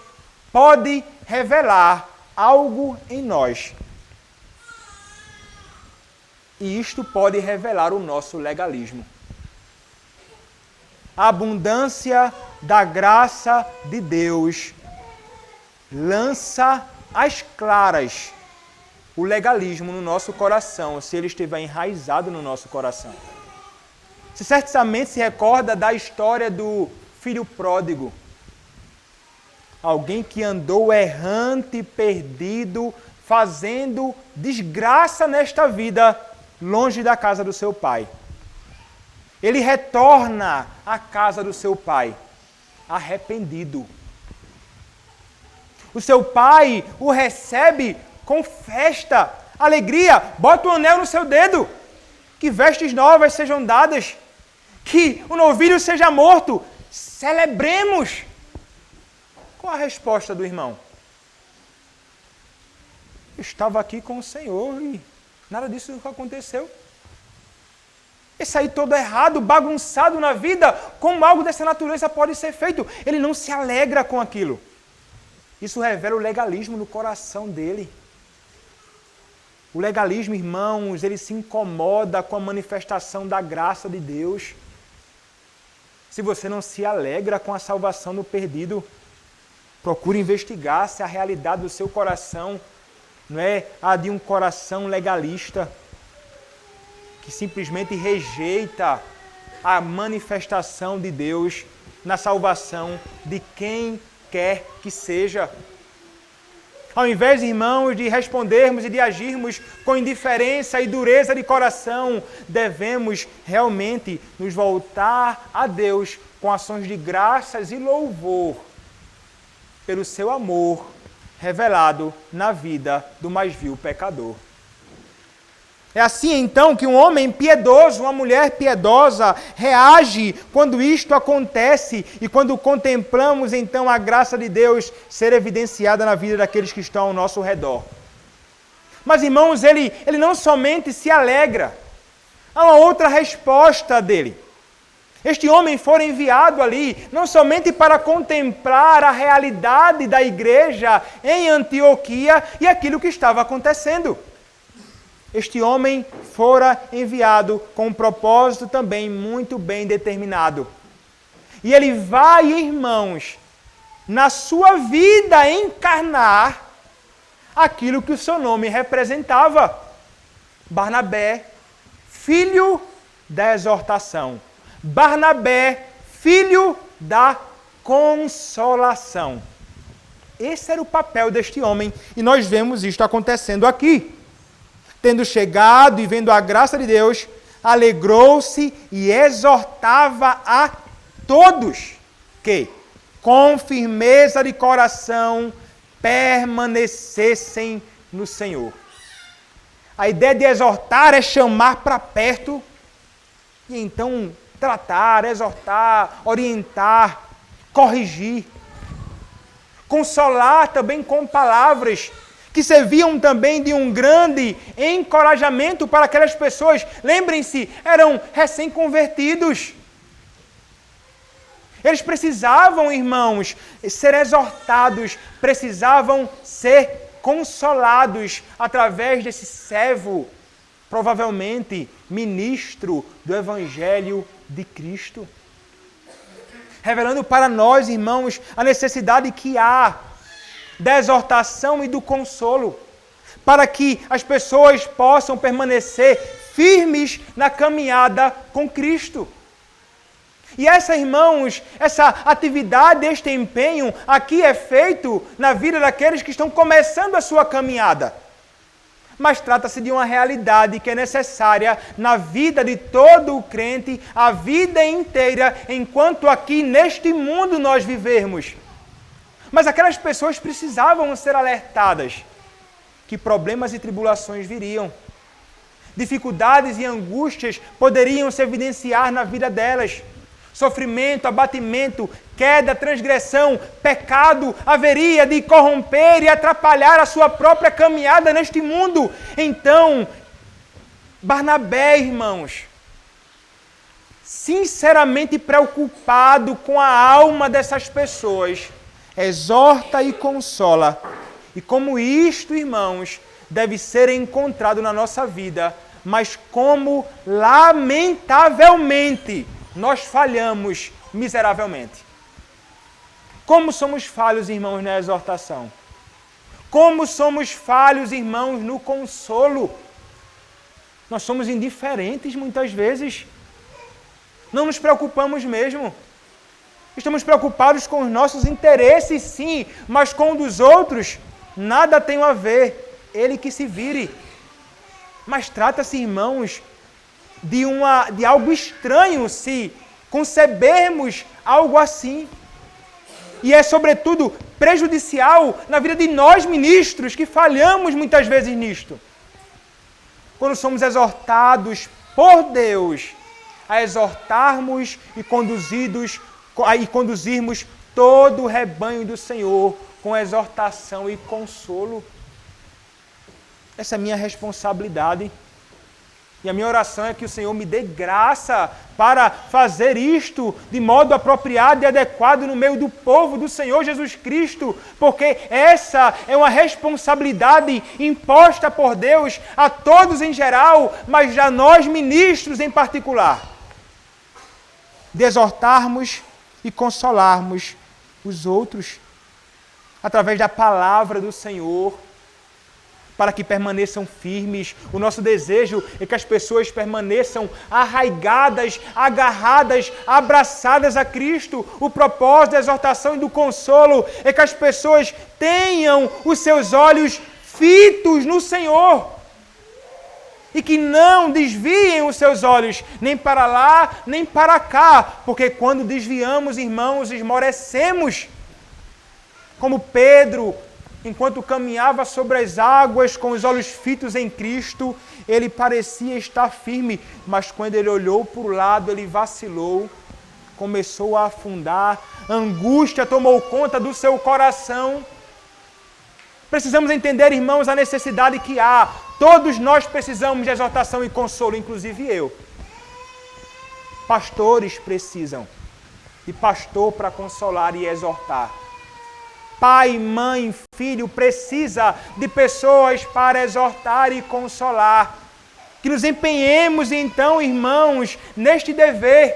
pode revelar algo em nós. E isto pode revelar o nosso legalismo. A abundância da graça de Deus lança às claras o legalismo no nosso coração, se ele estiver enraizado no nosso coração. Você certamente se recorda da história do filho pródigo. Alguém que andou errante, perdido, fazendo desgraça nesta vida, longe da casa do seu pai. Ele retorna à casa do seu pai, arrependido. O seu pai o recebe com festa, alegria, bota o anel no seu dedo, que vestes novas sejam dadas, que o novilho seja morto, celebremos. Qual a resposta do irmão? Eu estava aqui com o Senhor e nada disso nunca aconteceu. Esse aí todo errado, bagunçado na vida, como algo dessa natureza pode ser feito? Ele não se alegra com aquilo. Isso revela o legalismo no coração dele. O legalismo, irmãos, ele se incomoda com a manifestação da graça de Deus. Se você não se alegra com a salvação do perdido, procure investigar se a realidade do seu coração não é a de um coração legalista, que simplesmente rejeita a manifestação de Deus na salvação de quem quer que seja. Ao invés, irmãos, de respondermos e de agirmos com indiferença e dureza de coração, devemos realmente nos voltar a Deus com ações de graças e louvor pelo seu amor revelado na vida do mais vil pecador. É assim, então, que um homem piedoso, uma mulher piedosa, reage quando isto acontece e quando contemplamos, então, a graça de Deus ser evidenciada na vida daqueles que estão ao nosso redor. Mas, irmãos, ele não somente se alegra. Há uma outra resposta dele. Este homem foi enviado ali, não somente para contemplar a realidade da igreja em Antioquia e aquilo que estava acontecendo. Este homem fora enviado com um propósito também muito bem determinado. E ele vai, irmãos, na sua vida encarnar aquilo que o seu nome representava. Barnabé, filho da exortação. Barnabé, filho da consolação. Esse era o papel deste homem. E nós vemos isto acontecendo aqui. Tendo chegado e vendo a graça de Deus, alegrou-se e exortava a todos que, com firmeza de coração, permanecessem no Senhor. A ideia de exortar é chamar para perto e então tratar, exortar, orientar, corrigir. Consolar também com palavras que serviam também de um grande encorajamento para aquelas pessoas. Lembrem-se, eram recém-convertidos. Eles precisavam, irmãos, ser exortados, precisavam ser consolados através desse servo, provavelmente ministro do Evangelho de Cristo. Revelando para nós, irmãos, a necessidade que há da exortação e do consolo, para que as pessoas possam permanecer firmes na caminhada com Cristo. E irmãos, essa atividade, este empenho, aqui é feito na vida daqueles que estão começando a sua caminhada. Mas trata-se de uma realidade que é necessária na vida de todo o crente, a vida inteira, enquanto aqui neste mundo nós vivermos. Mas aquelas pessoas precisavam ser alertadas que problemas e tribulações viriam. Dificuldades e angústias poderiam se evidenciar na vida delas. sofrimento, abatimento, queda, transgressão, pecado haveria de corromper e atrapalhar a sua própria caminhada neste mundo. Então, Barnabé, irmãos, sinceramente preocupado com a alma dessas pessoas, exorta e consola. E como isto, irmãos, deve ser encontrado na nossa vida, mas como, lamentavelmente, nós falhamos miseravelmente. Como somos falhos, irmãos, na exortação. Como somos falhos, irmãos, no consolo. Nós somos indiferentes muitas vezes. Não nos preocupamos mesmo. Estamos preocupados com os nossos interesses, sim, mas com o dos outros, nada tem a ver. Ele que se vire. Mas trata-se, irmãos, de algo estranho se concebermos algo assim. E é, sobretudo, prejudicial na vida de nós ministros, que falhamos muitas vezes nisto. Quando somos exortados por Deus a exortarmos e conduzirmos todo o rebanho do Senhor com exortação e consolo. Essa é a minha responsabilidade. E a minha oração é que o Senhor me dê graça para fazer isto de modo apropriado e adequado no meio do povo do Senhor Jesus Cristo, porque essa é uma responsabilidade imposta por Deus a todos em geral, mas a nós ministros em particular, de exortarmos e consolarmos os outros através da palavra do Senhor, para que permaneçam firmes. O nosso desejo é que as pessoas permaneçam arraigadas, agarradas, abraçadas a Cristo. O propósito da exortação e do consolo é que as pessoas tenham os seus olhos fitos no Senhor e que não desviem os seus olhos nem para lá, nem para cá, porque quando desviamos, irmãos, esmorecemos. Como Pedro, enquanto caminhava sobre as águas com os olhos fitos em Cristo, ele parecia estar firme, mas quando ele olhou para o lado, ele vacilou, começou a afundar, angústia tomou conta do seu coração. Precisamos entender, irmãos, a necessidade que há. Todos nós precisamos de exortação e consolo, inclusive eu. Pastores precisam de pastor para consolar e exortar. Pai, mãe, filho precisa de pessoas para exortar e consolar. Que nos empenhemos então, irmãos, neste dever,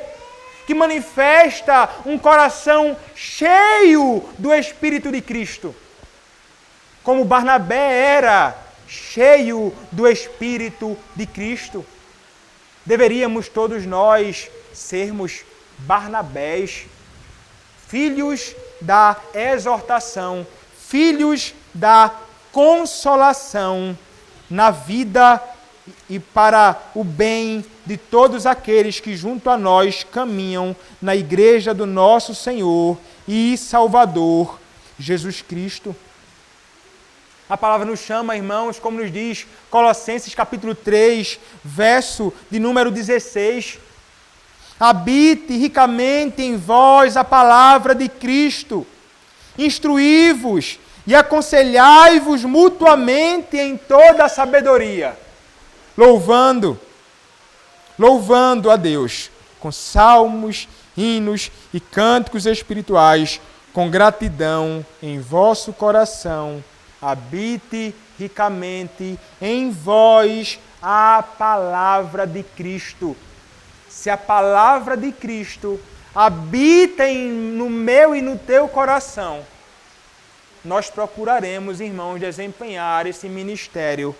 que manifesta um coração cheio do Espírito de Cristo. Como Barnabé era cheio do Espírito de Cristo. Deveríamos todos nós sermos Barnabés, filhos da exortação, filhos da consolação na vida e para o bem de todos aqueles que junto a nós caminham na igreja do nosso Senhor e Salvador, Jesus Cristo. A palavra nos chama, irmãos, como nos diz Colossenses capítulo 3, verso de número 16, habite ricamente em vós a palavra de Cristo. Instruí-vos e aconselhai-vos mutuamente em toda a sabedoria. Louvando a Deus com salmos, hinos e cânticos espirituais, com gratidão em vosso coração. Habite ricamente em vós a palavra de Cristo. Se a palavra de Cristo habita no meu e no teu coração, nós procuraremos, irmãos, desempenhar esse ministério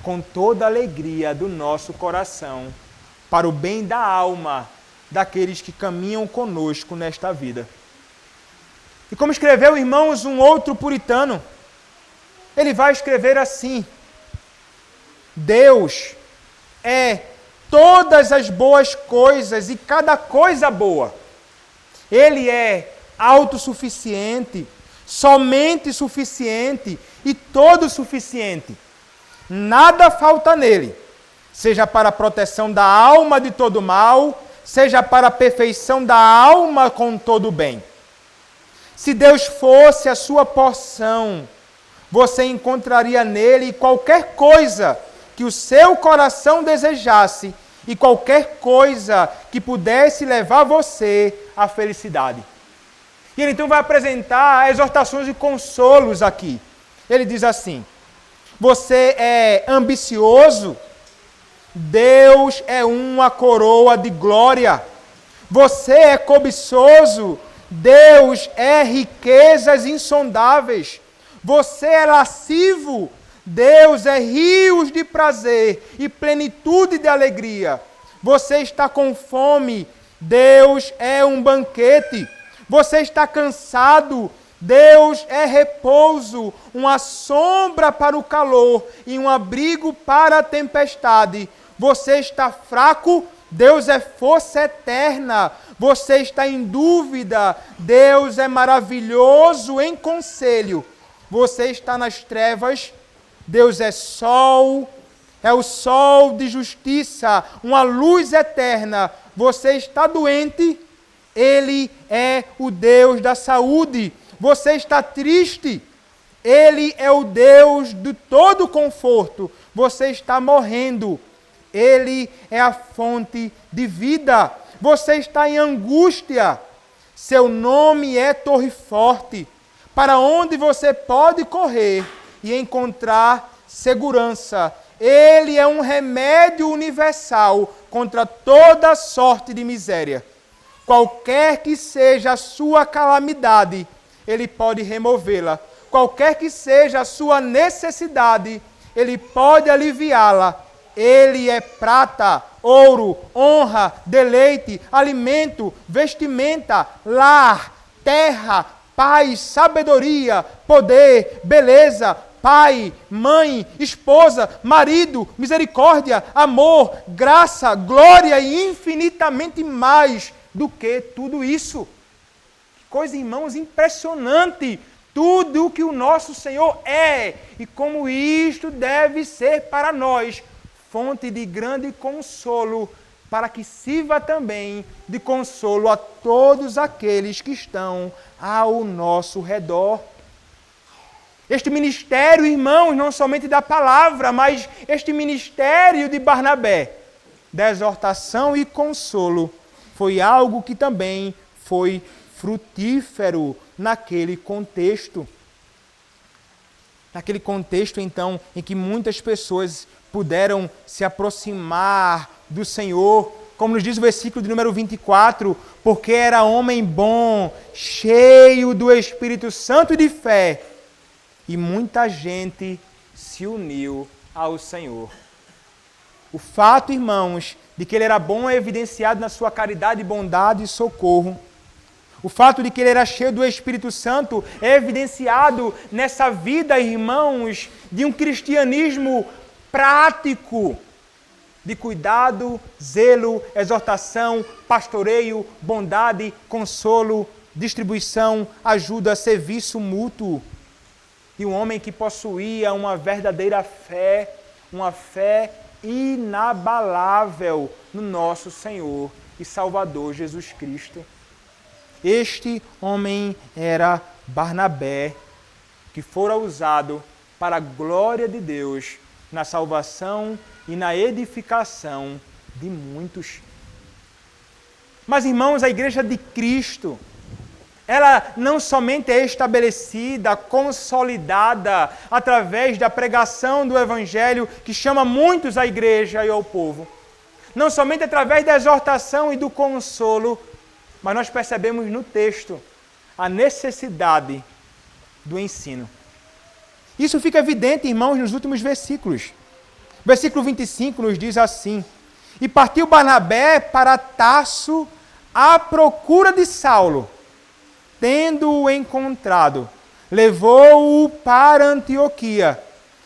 com toda a alegria do nosso coração, para o bem da alma daqueles que caminham conosco nesta vida. E como escreveu, irmãos, um outro puritano, ele vai escrever assim: Deus é todas as boas coisas e cada coisa boa. Ele é autossuficiente, somente suficiente e todo suficiente. Nada falta nele, seja para a proteção da alma de todo mal, seja para a perfeição da alma com todo o bem. Se Deus fosse a sua porção, você encontraria nele qualquer coisa que o seu coração desejasse e qualquer coisa que pudesse levar você à felicidade. E ele então vai apresentar exortações e consolos aqui. Ele diz assim: você é ambicioso? Deus é uma coroa de glória. Você é cobiçoso? Deus é riquezas insondáveis. Você é lascivo? Deus é rios de prazer e plenitude de alegria. Você está com fome? Deus é um banquete. Você está cansado? Deus é repouso, uma sombra para o calor e um abrigo para a tempestade. Você está fraco? Deus é força eterna. Você está em dúvida? Deus é maravilhoso em conselho. Você está nas trevas? Deus é sol, é o sol de justiça, uma luz eterna. Você está doente? Ele é o Deus da saúde. Você está triste? Ele é o Deus de todo conforto. Você está morrendo? Ele é a fonte de vida. Você está em angústia? Seu nome é Torre Forte, para onde você pode correr e encontrar segurança. Ele é um remédio universal contra toda sorte de miséria. Qualquer que seja a sua calamidade, Ele pode removê-la. Qualquer que seja a sua necessidade, Ele pode aliviá-la. Ele é prata, ouro, honra, deleite, alimento, vestimenta, lar, terra, paz, sabedoria, poder, beleza, pai, mãe, esposa, marido, misericórdia, amor, graça, glória e infinitamente mais do que tudo isso. Coisa, irmãos, impressionante. Tudo o que o nosso Senhor é e como isto deve ser para nós fonte de grande consolo, para que sirva também de consolo a todos aqueles que estão ao nosso redor. Este ministério, irmãos, não somente da palavra, mas este ministério de Barnabé, da exortação e consolo, foi algo que também foi frutífero naquele contexto. Naquele contexto, então, em que muitas pessoas puderam se aproximar do Senhor, como nos diz o versículo de número 24, porque era homem bom, cheio do Espírito Santo e de fé, e muita gente se uniu ao Senhor. O fato, irmãos, de que ele era bom é evidenciado na sua caridade, bondade e socorro. O fato de que ele era cheio do Espírito Santo é evidenciado nessa vida, irmãos, de um cristianismo prático, de cuidado, zelo, exortação, pastoreio, bondade, consolo, distribuição, ajuda, serviço mútuo. E um homem que possuía uma verdadeira fé, uma fé inabalável no nosso Senhor e Salvador Jesus Cristo. Este homem era Barnabé, que fora usado para a glória de Deus na salvação e na edificação de muitos. Mas, irmãos, a igreja de Cristo, ela não somente é estabelecida, consolidada através da pregação do Evangelho que chama muitos à igreja e ao povo. Não somente através da exortação e do consolo, mas nós percebemos no texto a necessidade do ensino. Isso fica evidente, irmãos, nos últimos versículos. Versículo 25 nos diz assim: E partiu Barnabé para Tarso à procura de Saulo. Tendo-o encontrado, levou-o para Antioquia,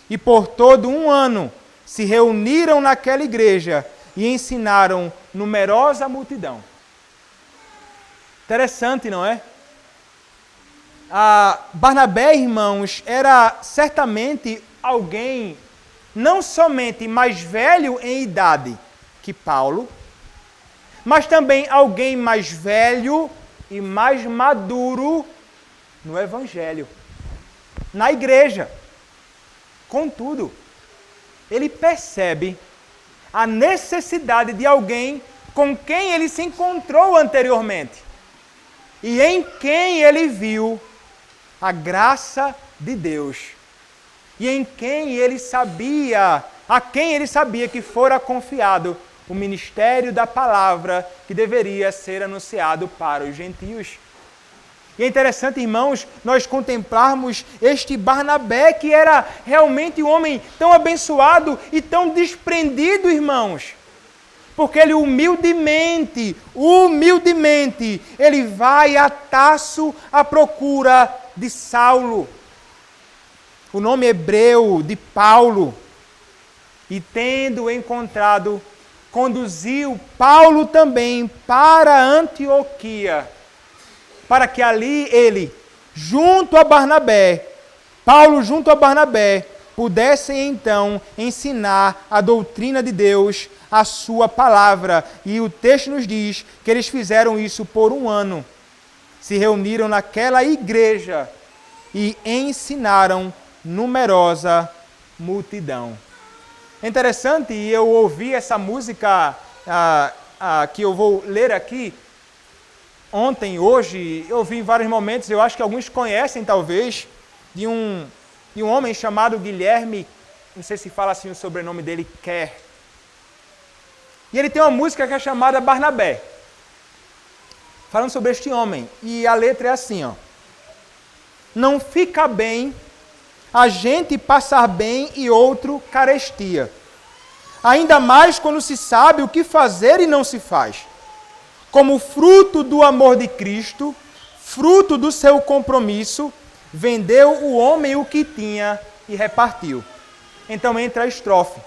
e por todo um ano se reuniram naquela igreja e ensinaram numerosa multidão. Interessante, não é? Barnabé, irmãos, era certamente alguém não somente mais velho em idade que Paulo, mas também alguém mais velho e mais maduro no Evangelho, na igreja. Contudo, ele percebe a necessidade de alguém com quem ele se encontrou anteriormente e em quem ele viu a graça de Deus e em quem ele sabia, a quem ele sabia que fora confiado o ministério da palavra que deveria ser anunciado para os gentios. E é interessante, irmãos, nós contemplarmos este Barnabé, que era realmente um homem tão abençoado e tão desprendido, irmãos. Porque ele humildemente, ele vai a Tarso à procura de Saulo. O nome hebreu de Paulo. E tendo encontrado, conduziu Paulo também para Antioquia, para que ali ele, Paulo junto a Barnabé, pudessem então ensinar a doutrina de Deus, a sua palavra. E o texto nos diz que eles fizeram isso por 1 ano. Se reuniram naquela igreja e ensinaram numerosa multidão. É interessante, e eu ouvi essa música que eu vou ler aqui, ontem, hoje, eu ouvi em vários momentos, eu acho que alguns conhecem talvez, de um homem chamado Guilherme, não sei se fala assim o sobrenome dele, Kerr. E ele tem uma música que é chamada Barnabé, falando sobre este homem. E a letra é assim, ó. Não fica bem a gente passar bem e outro carestia. Ainda mais quando se sabe o que fazer e não se faz. Como fruto do amor de Cristo, fruto do seu compromisso, vendeu o homem o que tinha e repartiu. Então entra a estrofe.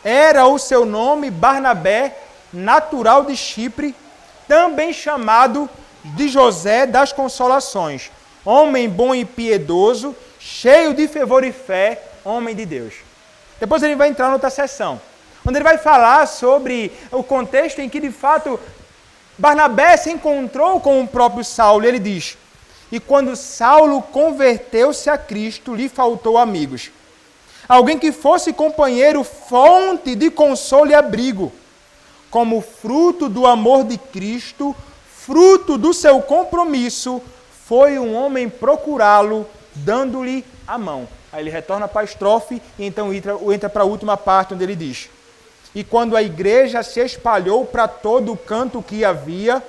Era o seu nome Barnabé, natural de Chipre, também chamado de José das Consolações, homem bom e piedoso, cheio de fervor e fé, homem de Deus. Depois ele vai entrar em outra sessão, onde ele vai falar sobre o contexto em que, de fato, Barnabé se encontrou com o próprio Saulo. Ele diz, e quando Saulo converteu-se a Cristo, lhe faltou amigos. Alguém que fosse companheiro, fonte de consolo e abrigo. Como fruto do amor de Cristo, fruto do seu compromisso, foi um homem procurá-lo, dando-lhe a mão. Aí ele retorna para a estrofe e então entra para a última parte, onde ele diz, e quando a igreja se espalhou para todo o canto que havia,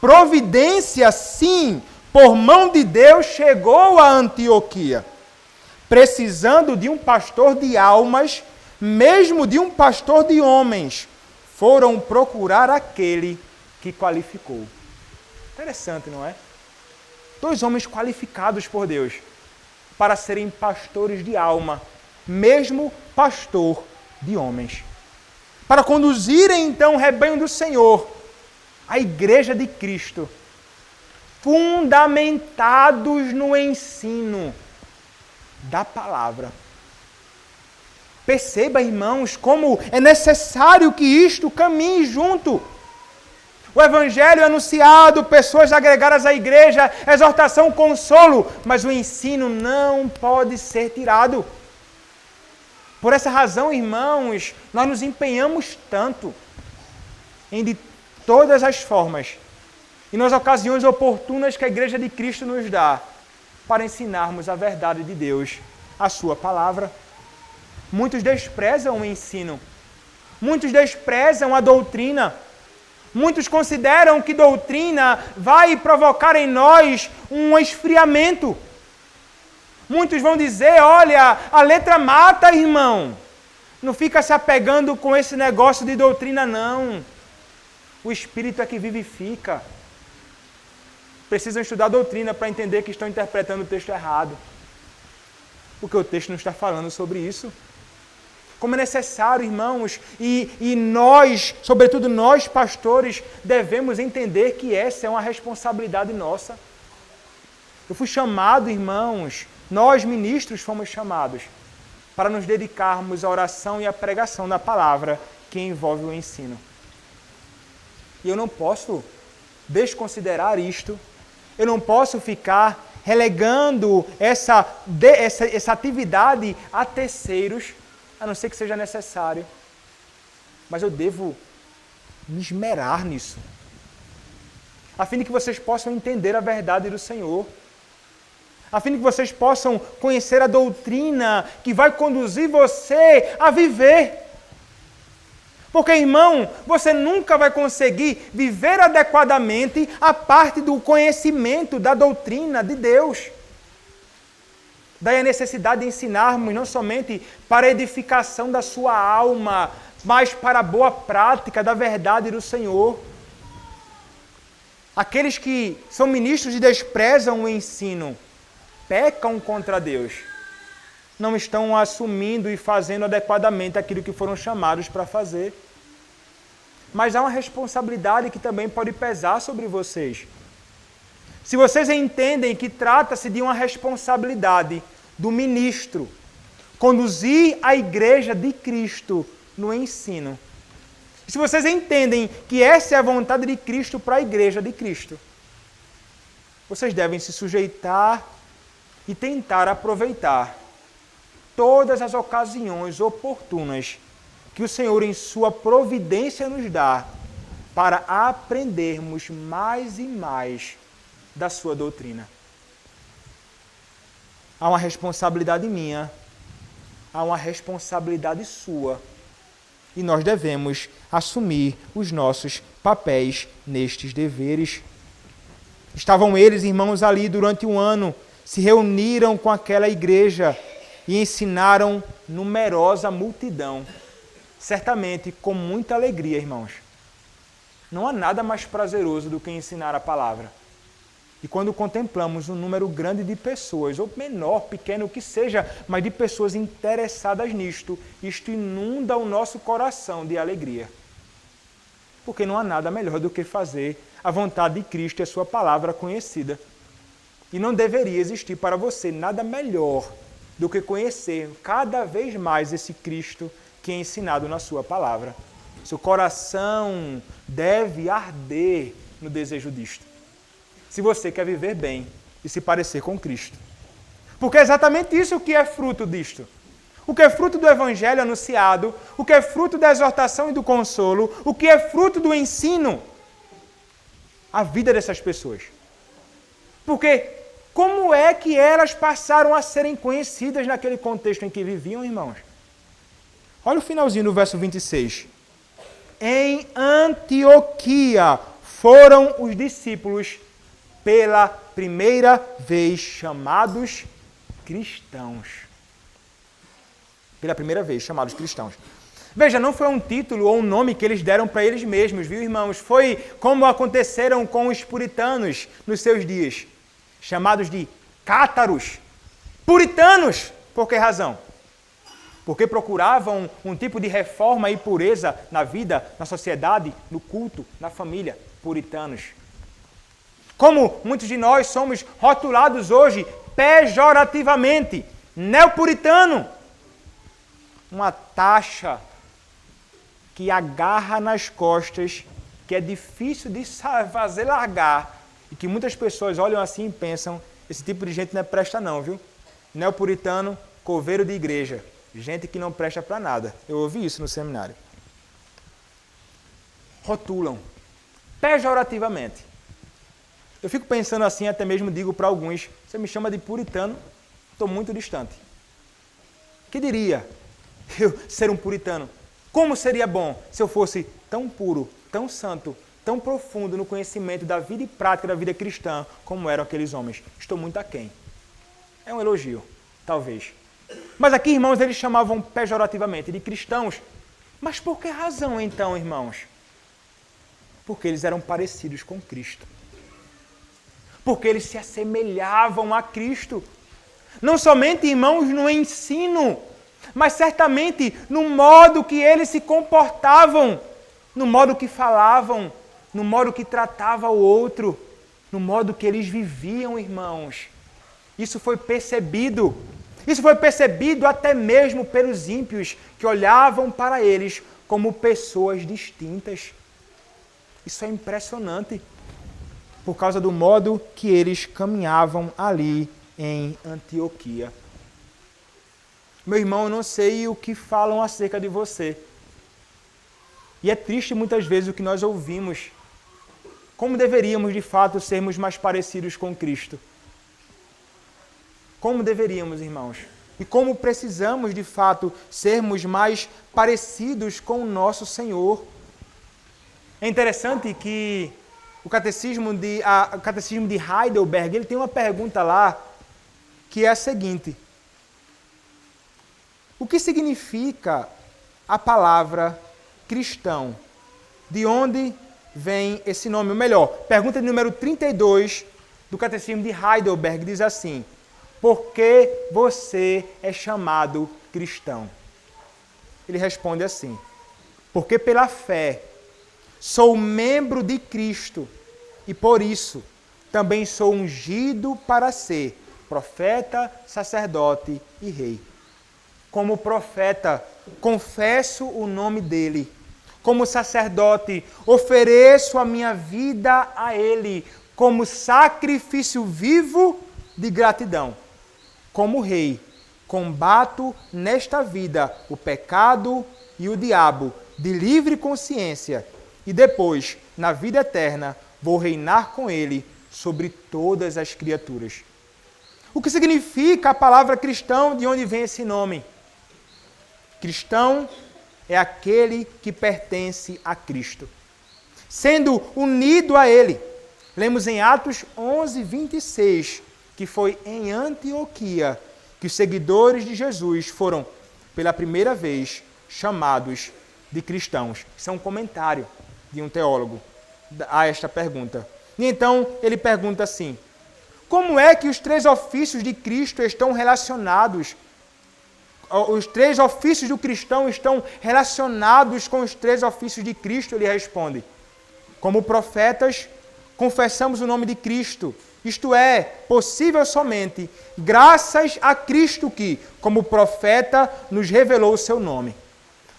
providência, sim, por mão de Deus, chegou a Antioquia, precisando de um pastor de almas, mesmo de um pastor de homens, foram procurar aquele que qualificou. Interessante, não é? 2 homens qualificados por Deus para serem pastores de alma, mesmo pastor de homens. Para conduzirem então o rebanho do Senhor, a igreja de Cristo, fundamentados no ensino da palavra. Perceba, irmãos, como é necessário que isto caminhe junto. O evangelho é anunciado, pessoas agregadas à igreja, exortação, consolo, mas o ensino não pode ser tirado. Por essa razão, irmãos, nós nos empenhamos tanto em de todas as formas e nas ocasiões oportunas que a igreja de Cristo nos dá para ensinarmos a verdade de Deus, a sua palavra. Muitos desprezam o ensino, muitos desprezam a doutrina, muitos consideram que doutrina vai provocar em nós um esfriamento. Muitos vão dizer, olha, a letra mata, irmão. Não fica se apegando com esse negócio de doutrina, não. O Espírito é que vivifica. Precisam estudar doutrina para entender que estão interpretando o texto errado. Porque o texto não está falando sobre isso. Como é necessário, irmãos, e nós, sobretudo nós pastores, devemos entender que essa é uma responsabilidade nossa. Eu fui chamado, irmãos, nós ministros fomos chamados para nos dedicarmos à oração e à pregação da palavra que envolve o ensino. E eu não posso desconsiderar isto. Eu não posso ficar relegando essa atividade a terceiros, a não ser que seja necessário. Mas eu devo me esmerar nisso, a fim de que vocês possam entender a verdade do Senhor, a fim de que vocês possam conhecer a doutrina que vai conduzir você a viver. Porque, irmão, você nunca vai conseguir viver adequadamente a parte do conhecimento da doutrina de Deus. Daí a necessidade de ensinarmos não somente para a edificação da sua alma, mas para a boa prática da verdade do Senhor. Aqueles que são ministros e desprezam o ensino, pecam contra Deus. Não estão assumindo e fazendo adequadamente aquilo que foram chamados para fazer. Mas há uma responsabilidade que também pode pesar sobre vocês. Se vocês entendem que trata-se de uma responsabilidade do ministro conduzir a igreja de Cristo no ensino, se vocês entendem que essa é a vontade de Cristo para a igreja de Cristo, vocês devem se sujeitar e tentar aproveitar todas as ocasiões oportunas que o Senhor, em sua providência, nos dá para aprendermos mais e mais da sua doutrina. Há uma responsabilidade minha, há uma responsabilidade sua, e nós devemos assumir os nossos papéis nestes deveres. Estavam eles, irmãos, ali durante um ano, se reuniram com aquela igreja e ensinaram numerosa multidão. Certamente com muita alegria, irmãos. Não há nada mais prazeroso do que ensinar a palavra. E quando contemplamos um número grande de pessoas, ou menor, pequeno, o que seja, mas de pessoas interessadas nisto, isto inunda o nosso coração de alegria. Porque não há nada melhor do que fazer a vontade de Cristo e a sua palavra conhecida. E não deveria existir para você nada melhor do que conhecer cada vez mais esse Cristo que é ensinado na sua palavra. Seu coração deve arder no desejo disto, se você quer viver bem e se parecer com Cristo. Porque é exatamente isso que é fruto disto. O que é fruto do evangelho anunciado, o que é fruto da exortação e do consolo, o que é fruto do ensino, a vida dessas pessoas. Porque como é que elas passaram a serem conhecidas naquele contexto em que viviam, irmãos? Olha o finalzinho do verso 26. Em Antioquia foram os discípulos pela primeira vez chamados cristãos. Pela primeira vez chamados cristãos. Veja, não foi um título ou um nome que eles deram para eles mesmos, viu, irmãos? Foi como aconteceram com os puritanos nos seus dias, chamados de cátaros. Puritanos! Por que razão? Porque procuravam um tipo de reforma e pureza na vida, na sociedade, no culto, na família. Puritanos. Como muitos de nós somos rotulados hoje pejorativamente, neopuritano. Uma taxa que agarra nas costas, que é difícil de fazer largar, e que muitas pessoas olham assim e pensam, esse tipo de gente não é presta não, viu? Neopuritano, coveiro de igreja. Gente que não presta para nada. Eu ouvi isso no seminário. Rotulam. Pejorativamente. Eu fico pensando assim, até mesmo digo para alguns, você me chama de puritano, estou muito distante. Que diria eu ser um puritano? Como seria bom se eu fosse tão puro, tão santo, tão profundo no conhecimento da vida e prática da vida cristã como eram aqueles homens? Estou muito aquém. É um elogio, talvez. Mas aqui, irmãos, eles chamavam pejorativamente de cristãos. Mas por que razão, então, irmãos? Porque eles eram parecidos com Cristo. Porque eles se assemelhavam a Cristo. Não somente, irmãos, no ensino, mas certamente no modo que eles se comportavam, no modo que falavam, no modo que tratavam o outro, no modo que eles viviam, irmãos. Isso foi percebido. Isso foi percebido até mesmo pelos ímpios, que olhavam para eles como pessoas distintas. Isso é impressionante, por causa do modo que eles caminhavam ali em Antioquia. Meu irmão, eu não sei o que falam acerca de você. E é triste muitas vezes o que nós ouvimos. Como deveríamos, de fato, sermos mais parecidos com Cristo? Como deveríamos, irmãos? E como precisamos, de fato, sermos mais parecidos com o nosso Senhor? É interessante que o Catecismo de Heidelberg, ele tem uma pergunta lá, que é a seguinte: o que significa a palavra cristão? De onde vem esse nome? Ou melhor, pergunta número 32 do Catecismo de Heidelberg diz assim: por que você é chamado cristão? Ele responde assim: porque pela fé sou membro de Cristo e por isso também sou ungido para ser profeta, sacerdote e rei. Como profeta, confesso o nome dele. Como sacerdote, ofereço a minha vida a ele como sacrifício vivo de gratidão. Como rei, combato nesta vida o pecado e o diabo de livre consciência e depois, na vida eterna, vou reinar com ele sobre todas as criaturas. O que significa a palavra cristão? De onde vem esse nome? Cristão é aquele que pertence a Cristo, sendo unido a Ele. Lemos em Atos 11, 26, que foi em Antioquia que os seguidores de Jesus foram, pela primeira vez, chamados de cristãos. Isso é um comentário de um teólogo a esta pergunta. E então ele pergunta assim: como é que os três ofícios de Cristo estão relacionados? Os três ofícios do cristão estão relacionados com os três ofícios de Cristo? Ele responde: como profetas, confessamos o nome de Cristo. Isto é possível somente graças a Cristo que, como profeta, nos revelou o seu nome.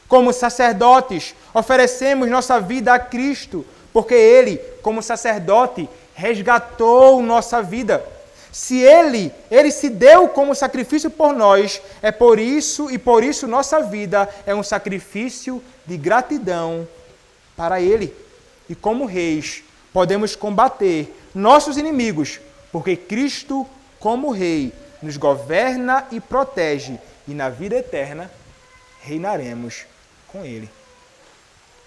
Como sacerdotes, oferecemos nossa vida a Cristo, porque Ele, como sacerdote, resgatou nossa vida. Se Ele se deu como sacrifício por nós, é por isso nossa vida é um sacrifício de gratidão para Ele. E como reis, podemos combater nossos inimigos, porque Cristo, como Rei, nos governa e protege, e na vida eterna reinaremos com Ele.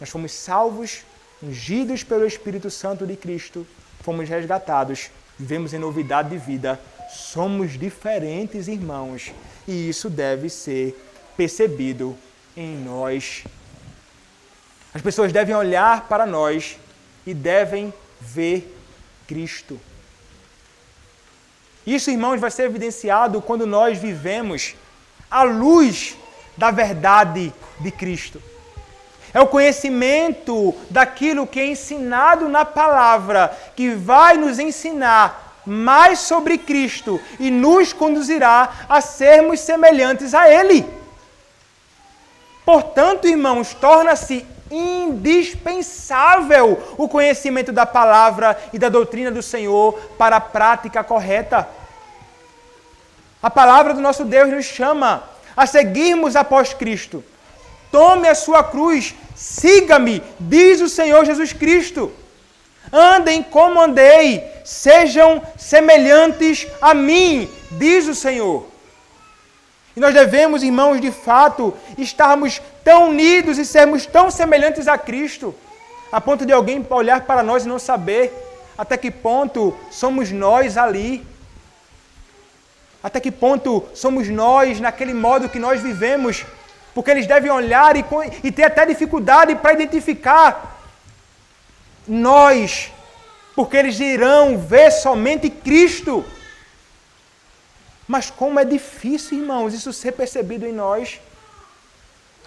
Nós fomos salvos, ungidos pelo Espírito Santo de Cristo, fomos resgatados, vivemos em novidade de vida, somos diferentes, irmãos, e isso deve ser percebido em nós. As pessoas devem olhar para nós e devem ver Cristo. Isso, irmãos, vai ser evidenciado quando nós vivemos à luz da verdade de Cristo. É o conhecimento daquilo que é ensinado na palavra que vai nos ensinar mais sobre Cristo e nos conduzirá a sermos semelhantes a Ele. Portanto, irmãos, torna-se indispensável o conhecimento da palavra e da doutrina do Senhor para a prática correta. A palavra do nosso Deus nos chama a seguirmos após Cristo. Tome a sua cruz, siga-me, diz o Senhor Jesus Cristo. Andem como andei, sejam semelhantes a mim, diz o Senhor. E nós devemos, irmãos, de fato, estarmos tão unidos e sermos tão semelhantes a Cristo, a ponto de alguém olhar para nós e não saber até que ponto somos nós ali. Até que ponto somos nós naquele modo que nós vivemos. Porque eles devem olhar e ter até dificuldade para identificar nós. Porque eles irão ver somente Cristo. Mas como é difícil, irmãos, isso ser percebido em nós.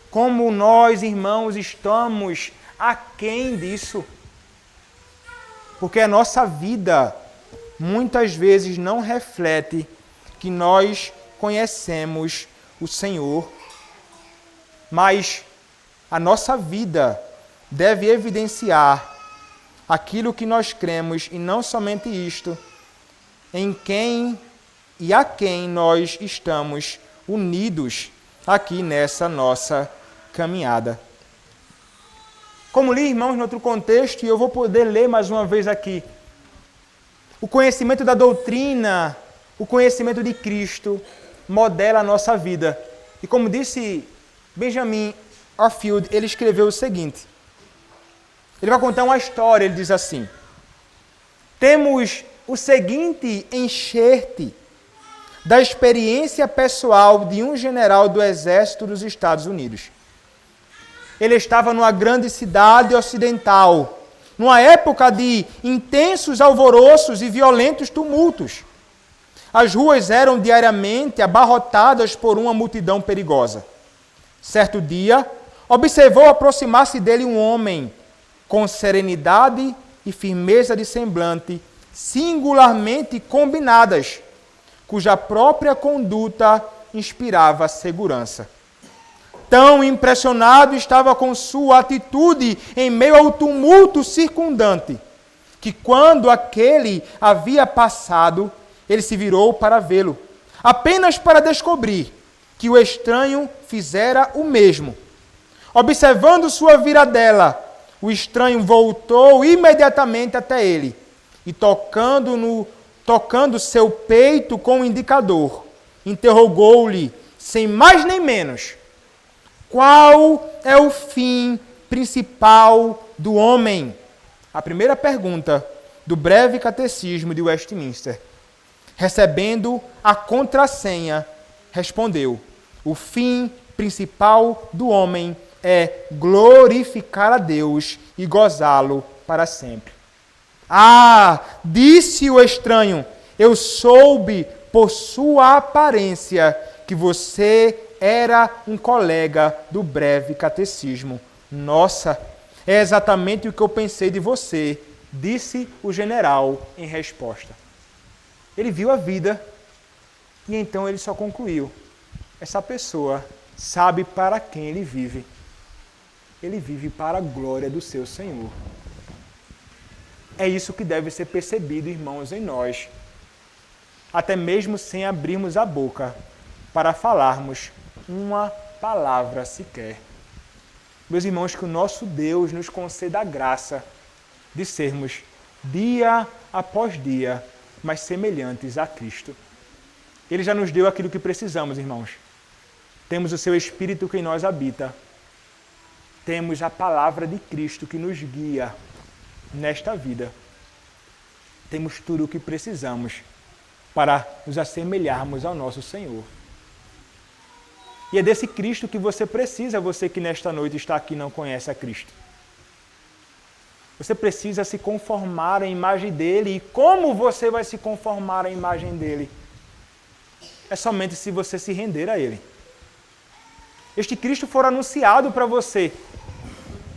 Como nós, irmãos, estamos aquém disso. Porque a nossa vida muitas vezes não reflete que nós conhecemos o Senhor. Mas a nossa vida deve evidenciar aquilo que nós cremos, e não somente isto, em quem e a quem nós estamos unidos aqui nessa nossa caminhada. Como li, irmãos, em outro contexto, e eu vou poder ler mais uma vez aqui, o conhecimento da doutrina, o conhecimento de Cristo modela a nossa vida. E como disse Benjamin Orfield, ele escreveu o seguinte. Ele vai contar uma história, ele diz assim: temos o seguinte enxerte da experiência pessoal de um general do Exército dos Estados Unidos. Ele estava numa grande cidade ocidental, numa época de intensos alvoroços e violentos tumultos. As ruas eram diariamente abarrotadas por uma multidão perigosa. Certo dia, observou aproximar-se dele um homem com serenidade e firmeza de semblante, singularmente combinadas, cuja própria conduta inspirava segurança. Tão impressionado estava com sua atitude em meio ao tumulto circundante, que quando aquele havia passado, ele se virou para vê-lo, apenas para descobrir que o estranho fizera o mesmo. Observando sua viradela, o estranho voltou imediatamente até ele e, tocando seu peito com o indicador, interrogou-lhe, sem mais nem menos: qual é o fim principal do homem? A primeira pergunta do breve catecismo de Westminster. Recebendo a contrassenha, respondeu: o fim principal do homem é glorificar a Deus e gozá-lo para sempre. Ah, disse o estranho, eu soube por sua aparência que você era um colega do breve catecismo. Nossa, é exatamente o que eu pensei de você, disse o general em resposta. Ele viu a vida e então ele só concluiu: essa pessoa sabe para quem ele vive. Ele vive para a glória do seu Senhor. É isso que deve ser percebido, irmãos, em nós, até mesmo sem abrirmos a boca para falarmos uma palavra sequer. Meus irmãos, que o nosso Deus nos conceda a graça de sermos, dia após dia, mais semelhantes a Cristo. Ele já nos deu aquilo que precisamos, irmãos. Temos o seu Espírito que em nós habita. Temos a palavra de Cristo que nos guia nesta vida. Temos tudo o que precisamos para nos assemelharmos ao nosso Senhor. E é desse Cristo que você precisa, você que nesta noite está aqui e não conhece a Cristo. Você precisa se conformar à imagem dele. E como você vai se conformar à imagem dele? É somente se você se render a ele. Este Cristo for anunciado para você.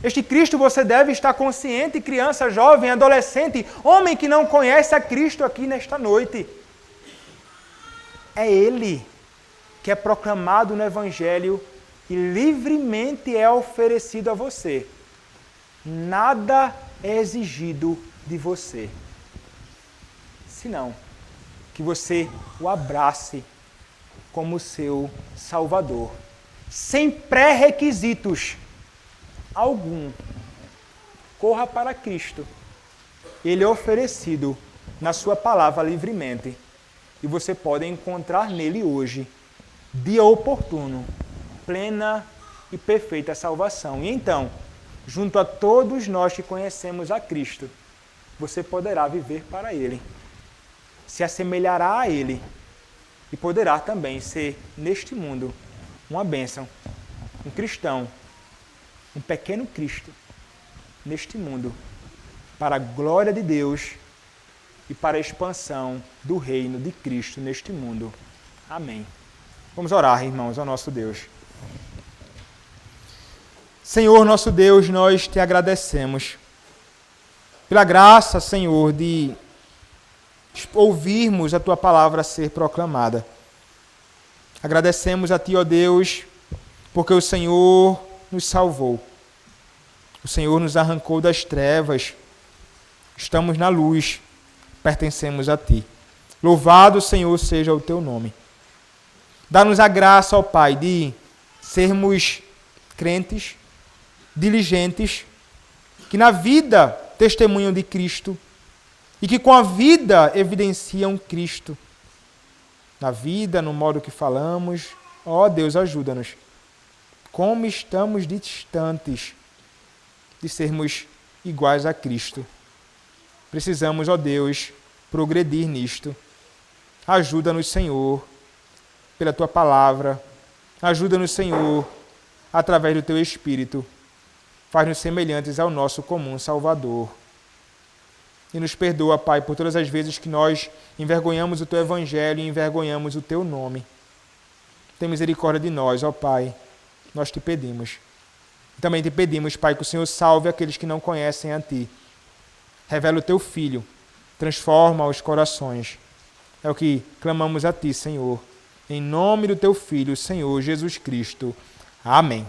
Este Cristo você deve estar consciente, criança, jovem, adolescente, homem que não conhece a Cristo aqui nesta noite. É Ele que é proclamado no Evangelho e livremente é oferecido a você. Nada é exigido de você, senão que você o abrace como seu Salvador, sem pré-requisitos algum. Corra para Cristo. Ele é oferecido na sua palavra livremente. E você pode encontrar nele hoje, dia oportuno, plena e perfeita salvação. E então, junto a todos nós que conhecemos a Cristo, você poderá viver para Ele, se assemelhará a Ele e poderá também ser, neste mundo, uma bênção, um cristão, um pequeno Cristo, neste mundo, para a glória de Deus e para a expansão do reino de Cristo neste mundo. Amém. Vamos orar, irmãos, ao nosso Deus. Senhor, nosso Deus, nós te agradecemos pela graça, Senhor, de ouvirmos a Tua palavra ser proclamada. Agradecemos a Ti, ó Deus, porque o Senhor nos salvou. O Senhor nos arrancou das trevas estamos na luz, pertencemos a Ti. Louvado, Senhor, seja o Teu nome. Dá-nos a graça, ó Pai, de sermos crentes, diligentes, que na vida testemunham de Cristo e que com a vida evidenciam Cristo. Na vida, no modo que falamos, ó Deus, ajuda-nos. Como estamos distantes de sermos iguais a Cristo. Precisamos, ó Deus, progredir nisto. Ajuda-nos, Senhor, pela Tua palavra. Ajuda-nos, Senhor, através do Teu Espírito. Faz-nos semelhantes ao nosso comum Salvador. E nos perdoa, Pai, por todas as vezes que nós envergonhamos o Teu Evangelho e envergonhamos o Teu nome. Tem misericórdia de nós, ó Pai. Nós Te pedimos. Também Te pedimos, Pai, que o Senhor salve aqueles que não conhecem a Ti. Revela o Teu Filho. Transforma os corações. É o que clamamos a Ti, Senhor. Em nome do Teu Filho, Senhor Jesus Cristo. Amém.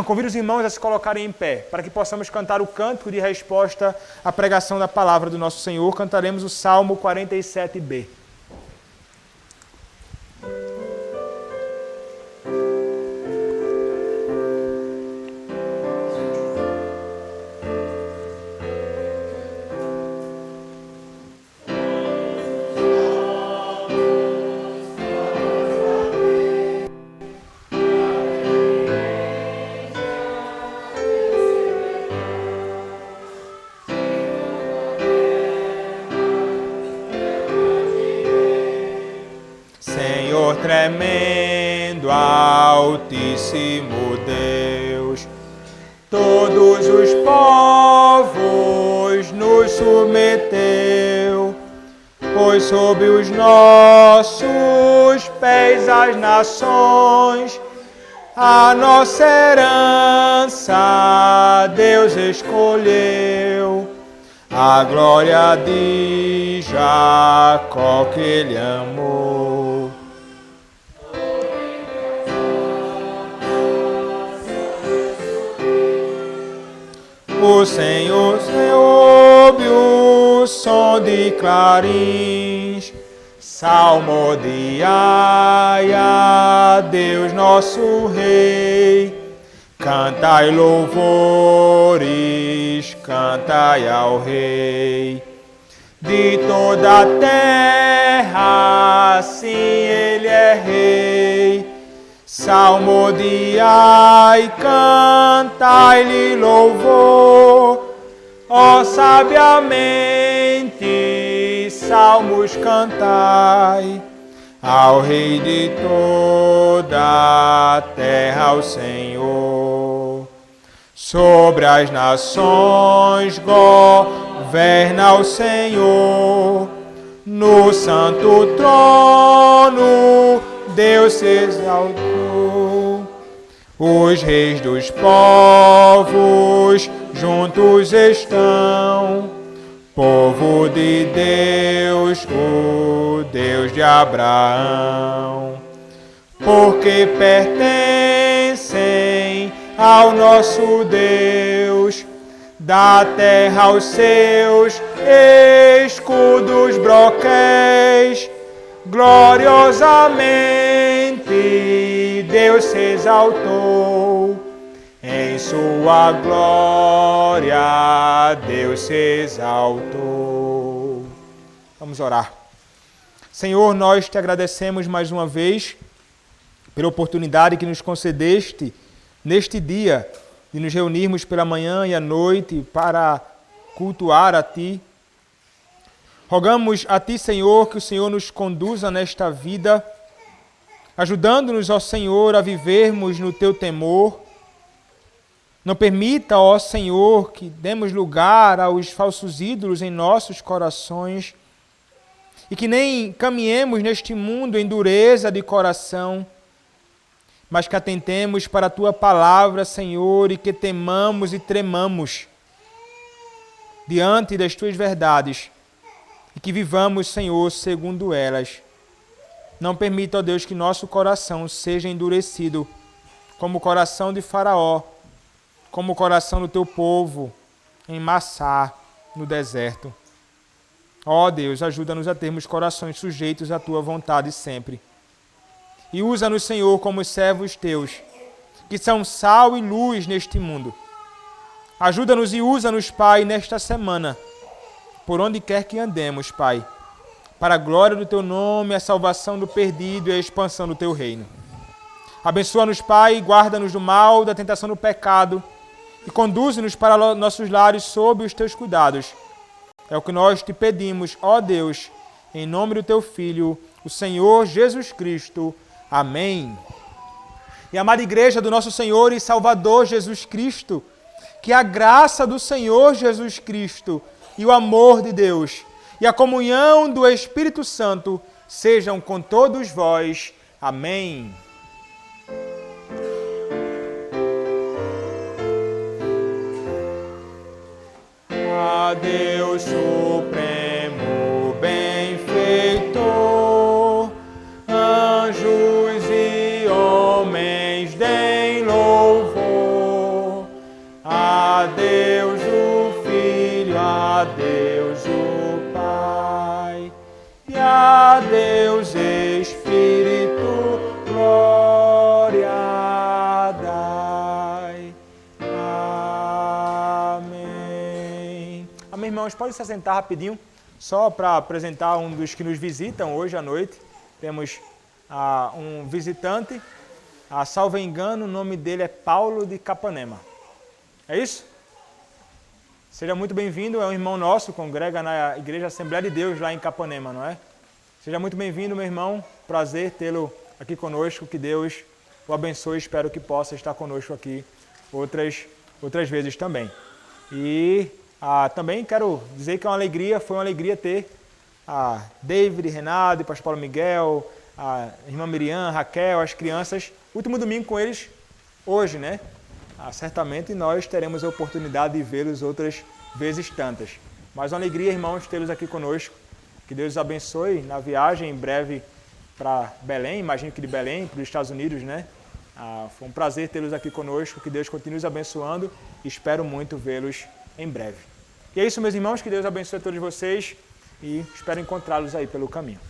Convido os irmãos a se colocarem em pé, para que possamos cantar o cântico de resposta à pregação da palavra do nosso Senhor. Cantaremos o Salmo 47b. Tremendo, altíssimo Deus, todos os povos nos submeteu, pois sob os nossos pés as nações, a nossa herança Deus escolheu, a glória de Jacó que Ele amou. O Senhor ouve o som de clarins, salmodiai a Deus nosso Rei. Cantai louvores, cantai ao Rei. De toda a terra, sim, Ele é Rei. Salmodiai, cantai-lhe louvor, ó sabiamente, salmos cantai, ao Rei de toda a terra, ao Senhor. Sobre as nações governa o Senhor, no santo trono Deus se exaltou. Os reis dos povos juntos estão, povo de Deus, o Deus de Abraão, porque pertencem ao nosso Deus, da terra aos seus escudos broquéis. Gloriosamente Deus se exaltou, em sua glória Deus se exaltou. Vamos orar. Senhor, nós te agradecemos mais uma vez pela oportunidade que nos concedeste neste dia de nos reunirmos pela manhã e à noite para cultuar a Ti. Rogamos a Ti, Senhor, que o Senhor nos conduza nesta vida, ajudando-nos, ó Senhor, a vivermos no Teu temor. Não permita, ó Senhor, que demos lugar aos falsos ídolos em nossos corações e que nem caminhemos neste mundo em dureza de coração, mas que atentemos para a Tua palavra, Senhor, e que temamos e tremamos diante das Tuas verdades. E que vivamos, Senhor, segundo elas. Não permita, ó Deus, que nosso coração seja endurecido, como o coração de Faraó, como o coração do Teu povo, em Massá, no deserto. Ó Deus, ajuda-nos a termos corações sujeitos à Tua vontade sempre. E usa-nos, Senhor, como servos Teus, que são sal e luz neste mundo. Ajuda-nos e usa-nos, Pai, nesta semana, por onde quer que andemos, Pai, para a glória do Teu nome, a salvação do perdido e a expansão do Teu reino. Abençoa-nos, Pai, guarda-nos do mal, da tentação do pecado e conduze-nos para nossos lares sob os Teus cuidados. É o que nós te pedimos, ó Deus, em nome do Teu Filho, o Senhor Jesus Cristo. Amém. E amada igreja do nosso Senhor e Salvador Jesus Cristo, que a graça do Senhor Jesus Cristo e o amor de Deus e a comunhão do Espírito Santo sejam com todos vós. Amém. A Deus Supremo Benfeitor, anjos e homens deem louvor. A Deus o Filho, a Deus o Pai, e a Deus Espírito, glória dai. Amém. Amém, irmãos, pode se assentar rapidinho, só para apresentar um dos que nos visitam hoje à noite. Temos um visitante, salvo engano, o nome dele é Paulo de Capanema. É isso? Seja muito bem-vindo, é um irmão nosso, congrega na Igreja Assembleia de Deus lá em Capanema, não é? Seja muito bem-vindo, meu irmão, prazer tê-lo aqui conosco, que Deus o abençoe, espero que possa estar conosco aqui outras vezes também. E também quero dizer que foi uma alegria ter a David, Renato, pastor Paulo Miguel, a irmã Miriam, Raquel, as crianças, último domingo com eles hoje, né? Certamente nós teremos a oportunidade de vê-los outras vezes tantas. Mas uma alegria, irmãos, tê-los aqui conosco. Que Deus os abençoe na viagem em breve para Belém, imagino que de Belém, para os Estados Unidos, né? Foi um prazer tê-los aqui conosco. Que Deus continue os abençoando e espero muito vê-los em breve. E é isso, meus irmãos, que Deus abençoe a todos vocês e espero encontrá-los aí pelo caminho.